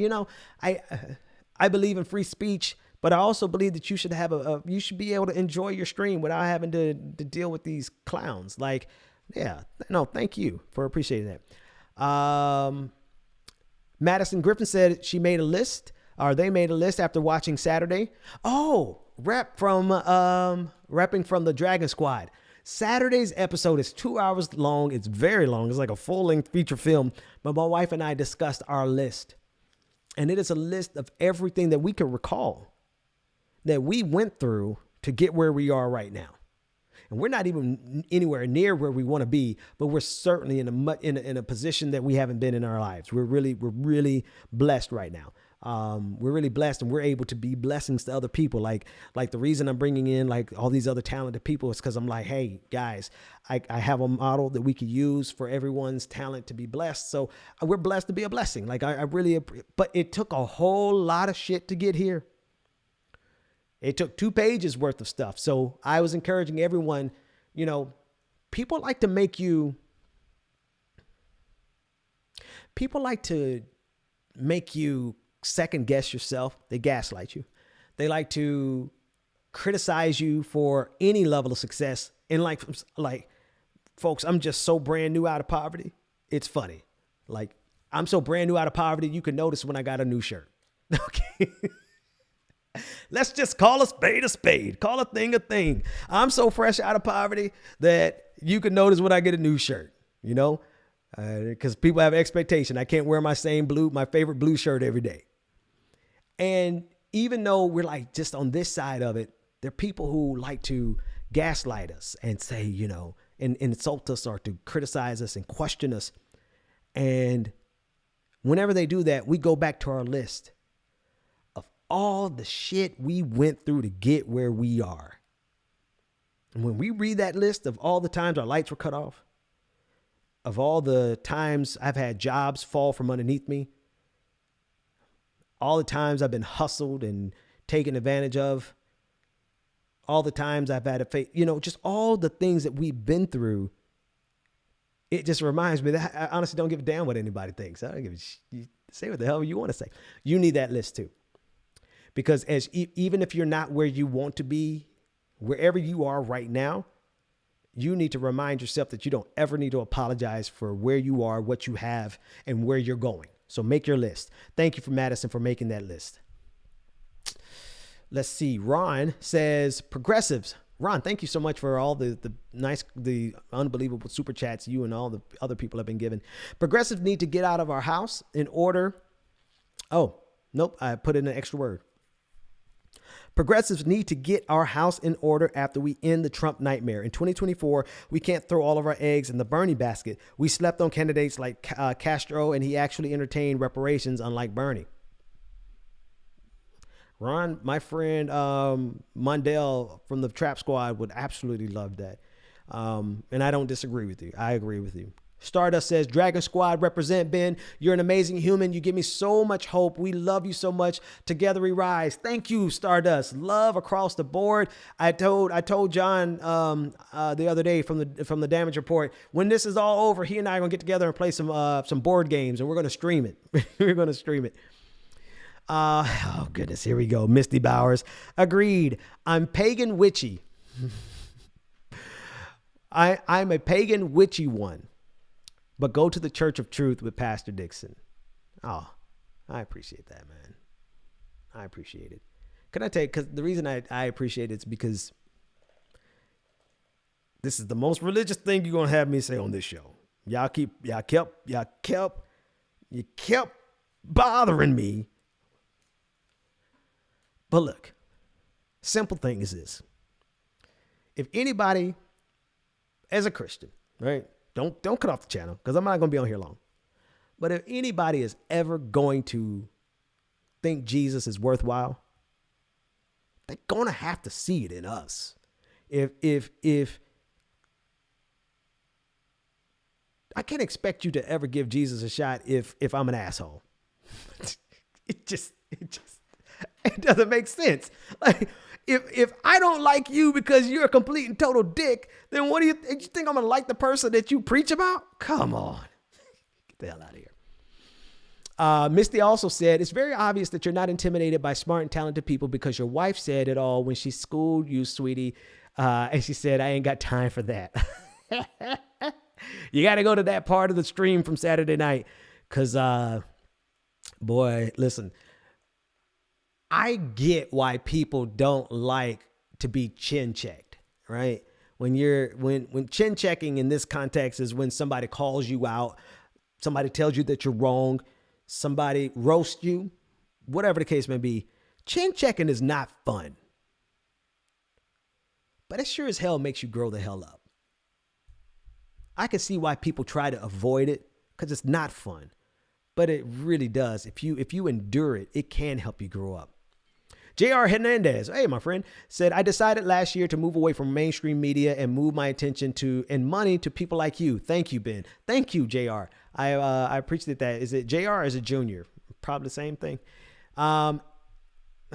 I believe in free speech, but I also believe that you should have you should be able to enjoy your stream without having to deal with these clowns. Like, yeah, no, thank you for appreciating that. Madison Griffin said she made a list, or they made a list after watching Saturday. Oh, rapping from the Dragon Squad. Saturday's episode is 2 hours long. It's very long. It's like a full-length feature film. But my wife and I discussed our list. And it is a list of everything that we can recall that we went through to get where we are right now. And we're not even anywhere near where we want to be, but we're certainly in a position that we haven't been in our lives. We're really blessed right now. We're really blessed, and we're able to be blessings to other people. Like the reason I'm bringing in like all these other talented people is because I'm like, hey guys, I have a model that we could use for everyone's talent to be blessed. So we're blessed to be a blessing. Like I really, but it took a whole lot of shit to get here. It took 2 pages worth of stuff. So I was encouraging everyone, people like to make you second guess yourself. They gaslight you. They like to criticize you for any level of success. And like, folks, I'm just so brand new out of poverty. It's funny. Like, I'm so brand new out of poverty. You can notice when I got a new shirt. Okay. Let's just call a spade a spade. Call a thing. I'm so fresh out of poverty that you can notice when I get a new shirt, because people have expectation. I can't wear my favorite blue shirt every day. And even though we're like just on this side of it, there are people who like to gaslight us and say, and insult us or to criticize us and question us. And whenever they do that, we go back to our list all the shit we went through to get where we are. And when we read that list of all the times our lights were cut off, of all the times I've had jobs fall from underneath me, all the times I've been hustled and taken advantage of, all the times I've had to face, just all the things that we've been through, it just reminds me that I honestly don't give a damn what anybody thinks. I don't give a you say what the hell you want to say. You need that list too. Because even if you're not where you want to be, wherever you are right now, you need to remind yourself that you don't ever need to apologize for where you are, what you have, and where you're going. So make your list. Thank you for Madison for making that list. Let's see. Ron says, progressives. Ron, thank you so much for all the unbelievable super chats you and all the other people have been given. Progressives need to get out of our house in order. Oh, nope. I put in an extra word. Progressives need to get our house in order after we end the Trump nightmare. In 2024, we can't throw all of our eggs in the Bernie basket. We slept on candidates like Castro, and he actually entertained reparations, unlike Bernie. Ron, my friend Mondale from the Trap Squad would absolutely love that. And I don't disagree with you. I agree with you. Stardust says, Dragon Squad represent, Ben. You're an amazing human. You give me so much hope. We love you so much. Together we rise. Thank you, Stardust. Love across the board. I told John the other day from the Damage Report, when this is all over, he and I are gonna get together and play some board games, and we're gonna stream it. We're gonna stream it. Oh goodness, here we go. Misty Bowers. Agreed. I'm pagan witchy. I'm a pagan witchy one. But go to the Church of Truth with Pastor Dixon. Oh, I appreciate that, man. I appreciate it. Can I tell you, because the reason I appreciate it is because this is the most religious thing you're going to have me say on this show. Y'all kept bothering me. But look, simple thing is this. If anybody, as a Christian, right? Don't cut off the channel because I'm not going to be on here long. But if anybody is ever going to think Jesus is worthwhile, they're going to have to see it in us. If I can't expect you to ever give Jesus a shot if I'm an asshole. It doesn't make sense. Like, if I don't like you because you're a complete and total dick, then what do you think I'm going to like the person that you preach about? Come on. Get the hell out of here. Misty also said, it's very obvious that you're not intimidated by smart and talented people because your wife said it all when she schooled you, sweetie. And she said, I ain't got time for that. You got to go to that part of the stream from Saturday night because, boy, listen. I get why people don't like to be chin checked, right? When chin checking in this context is when somebody calls you out, somebody tells you that you're wrong, somebody roasts you, whatever the case may be. Chin checking is not fun, but it sure as hell makes you grow the hell up. I can see why people try to avoid it because it's not fun, but it really does. If you endure it, it can help you grow up. J.R. Hernandez, hey, my friend, said, I decided last year to move away from mainstream media and move my attention and money to people like you. Thank you, Ben. Thank you, J.R. I appreciate that. Is it J.R. or is it Junior? Probably the same thing. I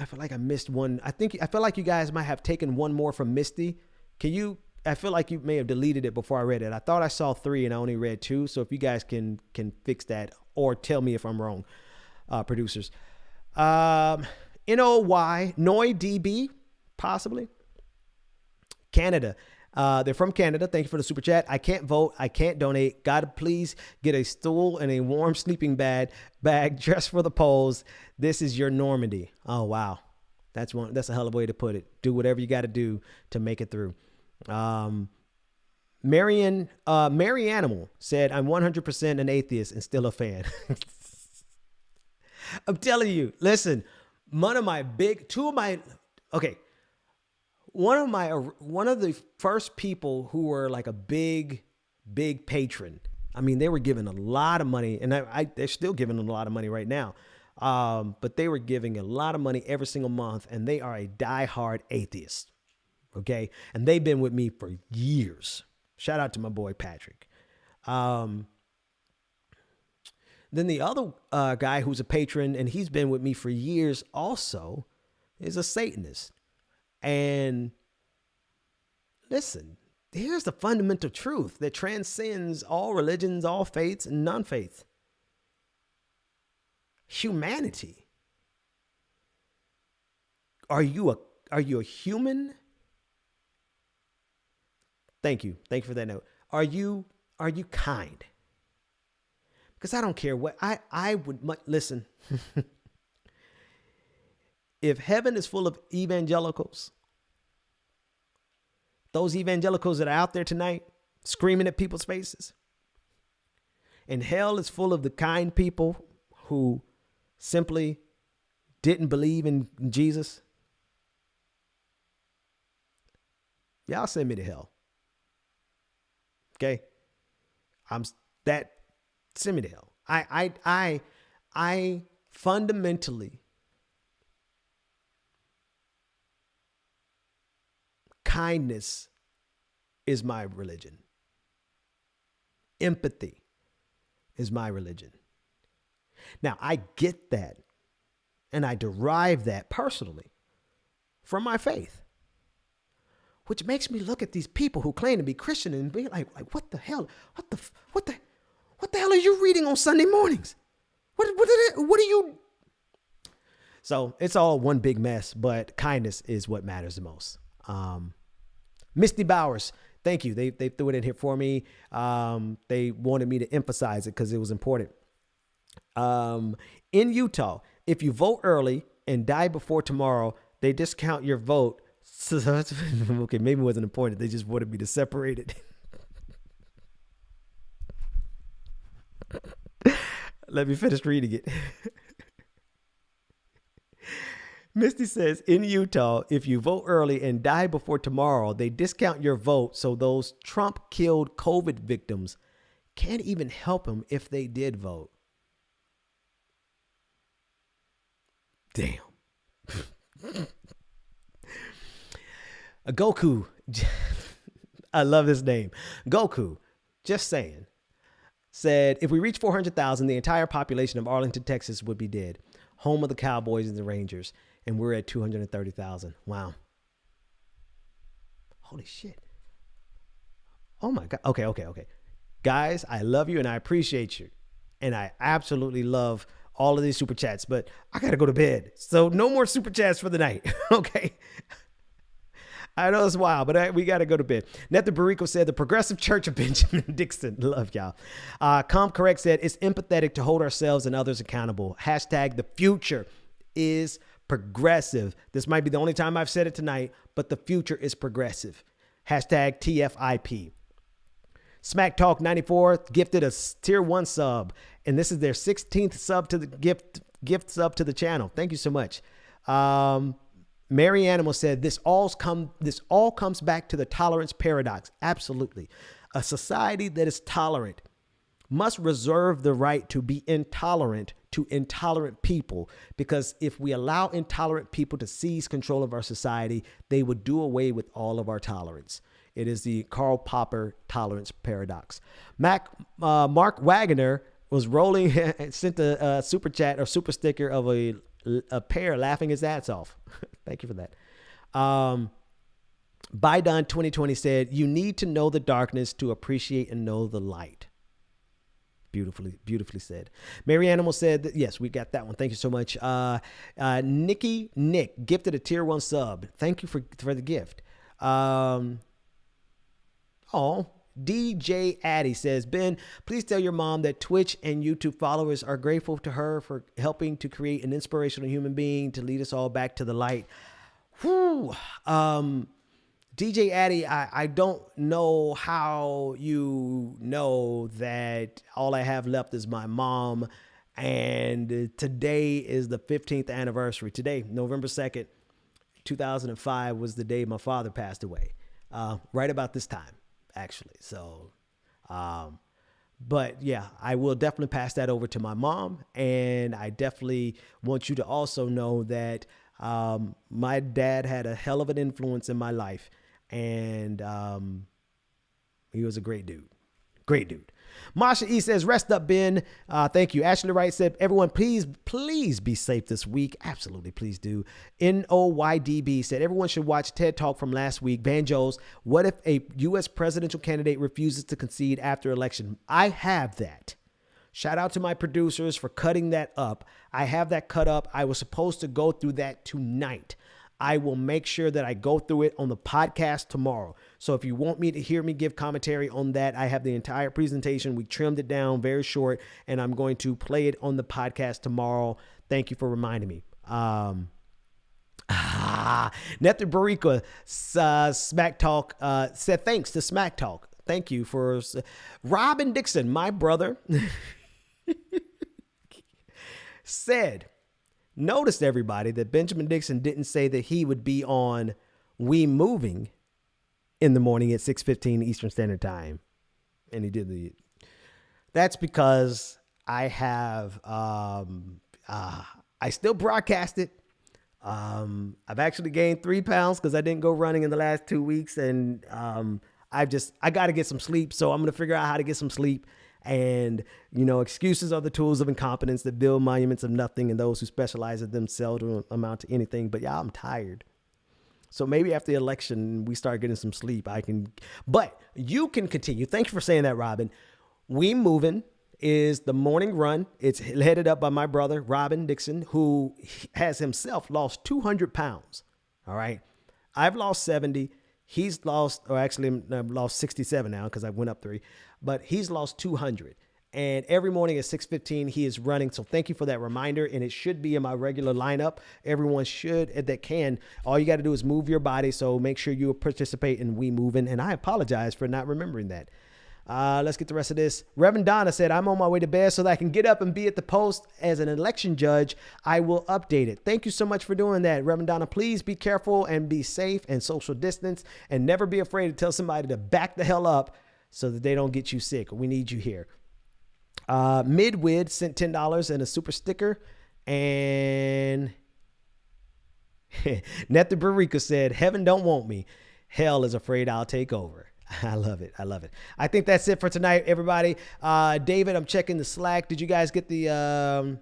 feel like I missed one. I feel like you guys might have taken one more from Misty. I feel like you may have deleted it before I read it. I thought I saw 3 and I only read 2. So if you guys can fix that or tell me if I'm wrong, producers. NOY, NoyDB, possibly. Canada. They're from Canada. Thank you for the super chat. I can't vote. I can't donate. God, please get a stool and a warm sleeping bag just for the polls. This is your Normandy. Oh, wow. That's a hell of a way to put it. Do whatever you got to do to make it through. Mary Animal said, I'm 100% an atheist and still a fan. I'm telling you, listen, one of the first people who were like a big patron. I mean, they were giving a lot of money, and they're still giving them a lot of money right now. But they were giving a lot of money every single month, and they are a diehard atheist. Okay. And they've been with me for years. Shout out to my boy, Patrick. Then the other guy who's a patron, and he's been with me for years also, is a Satanist. And listen, here's the fundamental truth that transcends all religions, all faiths, and non-faith. Humanity. Are you a human? Thank you. Thank you for that note. Are you kind? Because I don't care what I would listen. If heaven is full of evangelicals, those evangelicals that are out there tonight screaming at people's faces, and hell is full of the kind people who simply didn't believe in Jesus, Y'all send me to hell. Okay? Send me to hell. I fundamentally, kindness is my religion. Empathy is my religion. Now, I get that, and I derive that personally from my faith, which makes me look at these people who claim to be Christian and be like what the hell? What the hell are you reading on Sunday mornings? What are you? So it's all one big mess, but kindness is what matters the most. Misty Bowers, thank you. They threw it in here for me. They wanted me to emphasize it because it was important. In Utah, if you vote early and die before tomorrow, they discount your vote. Okay, maybe it wasn't important. They just wanted me to separate it. Let me finish reading it. Misty says, in Utah, if you vote early and die before tomorrow, they discount your vote. So those Trump-killed COVID victims can't even help them if they did vote. Damn. Goku. I love this name. Goku, just saying, said, if we reach 400,000, the entire population of Arlington, Texas would be dead. Home of the Cowboys and the Rangers. And we're at 230,000. Wow. Holy shit. Oh my God. Okay. Guys, I love you and I appreciate you. And I absolutely love all of these super chats, but I got to go to bed. So no more super chats for the night. Okay. I know it's wild, but we got to go to bed. Netha Barrico said, the Progressive Church of Benjamin Dixon. Love y'all. Comp Correct said, it's empathetic to hold ourselves and others accountable. Hashtag the future is progressive. This might be the only time I've said it tonight, but the future is progressive. Hashtag TFIP. Smack Talk 94 gifted a tier 1 sub, and this is their 16th sub to the gift sub to the channel. Thank you so much. Mary Animal said, this all comes back to the tolerance paradox. Absolutely. A society that is tolerant must reserve the right to be intolerant to intolerant people, because if we allow intolerant people to seize control of our society, they would do away with all of our tolerance. It is the Karl Popper tolerance paradox. Mark Wagner was rolling, sent a super chat or super sticker of a pair laughing his ass off. Thank you for that. Bidon 2020 said, you need to know the darkness to appreciate and know the light. Beautifully said. Mary Animal said that, yes, we got that one. Thank you so much. Nick gifted a tier 1 sub. Thank you for the gift. DJ Addy says, Ben, please tell your mom that Twitch and YouTube followers are grateful to her for helping to create an inspirational human being to lead us all back to the light. Whew. DJ Addy, I don't know how you know that all I have left is my mom, and today is the 15th anniversary. Today, November 2nd, 2005 was the day my father passed away. Right about this time, actually. So, but yeah, I will definitely pass that over to my mom, and I definitely want you to also know that my dad had a hell of an influence in my life. And he was a great dude. Great dude. Masha E says, rest up, Ben. Thank you. Ashley Wright said, everyone, please be safe this week. Absolutely, please do. NOYDB said, everyone should watch TED Talk from last week. Banjos, what if a U.S. presidential candidate refuses to concede after election? I have that. Shout out to my producers for cutting that up. I have that cut up. I was supposed to go through that tonight. I will make sure that I go through it on the podcast tomorrow. So if you want me to hear me give commentary on that, I have the entire presentation. We trimmed it down very short, and I'm going to play it on the podcast tomorrow. Thank you for reminding me. Nether Barika, Smack Talk, said thanks to Smack Talk. Thank you for Robin Dixon, my brother, said, noticed, everybody, that Benjamin Dixon didn't say that he would be on We Moving. in the morning at 6:15 Eastern Standard Time. And he did that's because I have, I still broadcast it. I've actually gained 3 pounds because I didn't go running in the last 2 weeks. And I got to get some sleep. So I'm going to figure out how to get some sleep. And, excuses are the tools of incompetence that build monuments of nothing. And those who specialize in them seldom amount to anything. But yeah, I'm tired. So maybe after the election, we start getting some sleep. But you can continue. Thank you for saying that, Robin. We Moving is the morning run. It's headed up by my brother, Robin Dixon, who has himself lost 200 pounds. All right. I've lost 70. He's lost, or actually I've lost 67 now because I went up 3, but he's lost 200. And every morning at 6:15, he is running. So thank you for that reminder. And it should be in my regular lineup. Everyone should that can. All you got to do is move your body. So make sure you participate in We Moving. And I apologize for not remembering that. Let's get the rest of this. Reverend Donna said, I'm on my way to bed so that I can get up and be at the post as an election judge. I will update it. Thank you so much for doing that, Reverend Donna. Please be careful and be safe and social distance and never be afraid to tell somebody to back the hell up so that they don't get you sick. We need you here. Midwid sent $10 and a super sticker. And Netha Barika said, heaven don't want me. Hell is afraid I'll take over. I love it. I love it. I think that's it for tonight, everybody. David, I'm checking the Slack. Did you guys get the...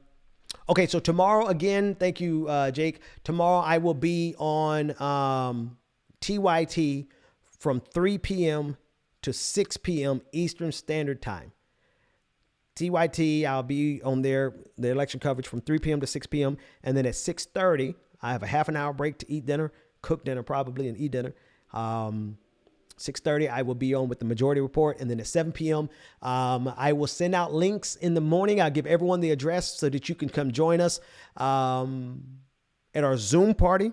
Okay, so tomorrow, again, thank you, Jake. Tomorrow I will be on TYT from 3 p.m. to 6 p.m. Eastern Standard Time. TYT, I'll be on the election coverage from 3 p.m. to 6 p.m. And then at 6:30, I have a half an hour break to eat dinner, cook dinner probably, and eat dinner. 6:30, I will be on with the Majority Report. And then at 7 p.m., I will send out links in the morning. I'll give everyone the address so that you can come join us at our Zoom party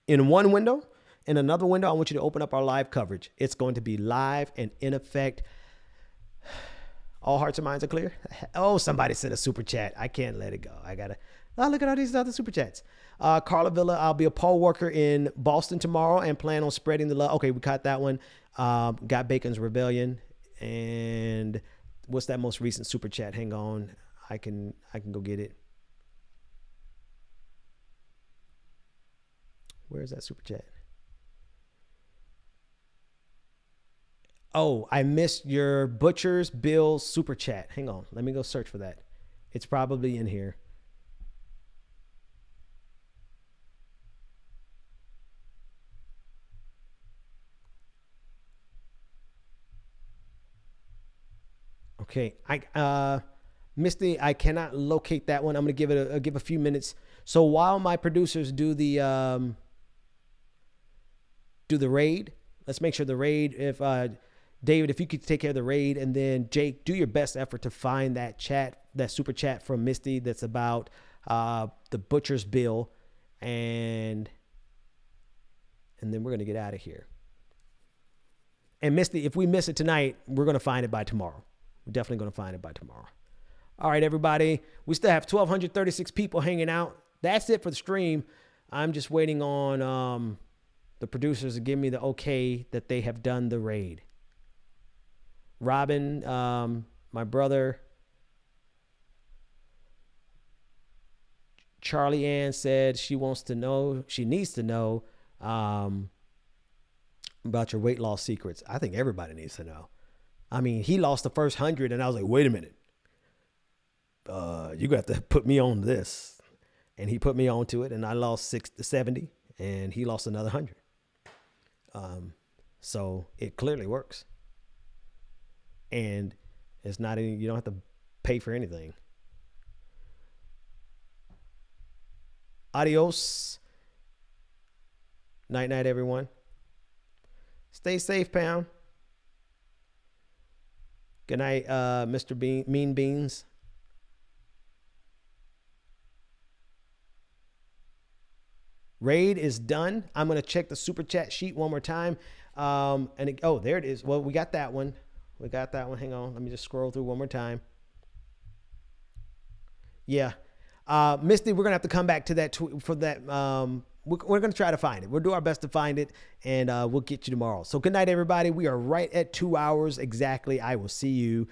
in one window. In another window, I want you to open up our live coverage. It's going to be live and in effect. All hearts and minds are clear. Oh, somebody sent a super chat. I can't let it go. Look at all these other super chats. Carla Villa, I'll be a poll worker in Boston tomorrow and plan on spreading the love. Okay, we caught that one. Got Bacon's Rebellion. And what's that most recent super chat? Hang on. I can go get it. Where's that super chat? Oh, I missed your Butcher's Bill super chat. Hang on. Let me go search for that. It's probably in here. Okay. Misty, I cannot locate that one. I'm going to give a few minutes. So while my producers do the raid, let's make sure the raid, David, if you could take care of the raid, and then Jake, do your best effort to find that super chat from Misty that's about the Butcher's Bill, and then we're going to get out of here. And Misty, if we miss it tonight, we're going to find it by tomorrow. We're definitely going to find it by tomorrow. All right, everybody. We still have 1,236 people hanging out. That's it for the stream. I'm just waiting on the producers to give me the okay that they have done the raid. Robin, my brother, Charlie Ann said she needs to know about your weight loss secrets. I think everybody needs to know. I mean, he lost the first 100 and I was like, wait a minute. You're going to have to put me on this. And he put me on to it and I lost 70 and he lost another 100. So it clearly works. And it's not any, you don't have to pay for anything. Adios. Night, night, everyone. Stay safe, Pound. Good night, Mr. Mean Beans. Raid is done. I'm going to check the super chat sheet one more time. There it is. Well, we got that one. Hang on. Let me just scroll through one more time. Yeah. Misty, we're going to have to come back to that for that we're going to try to find it. We'll do our best to find it, and we'll get you tomorrow. So good night, everybody. We are right at 2 hours exactly. I will see you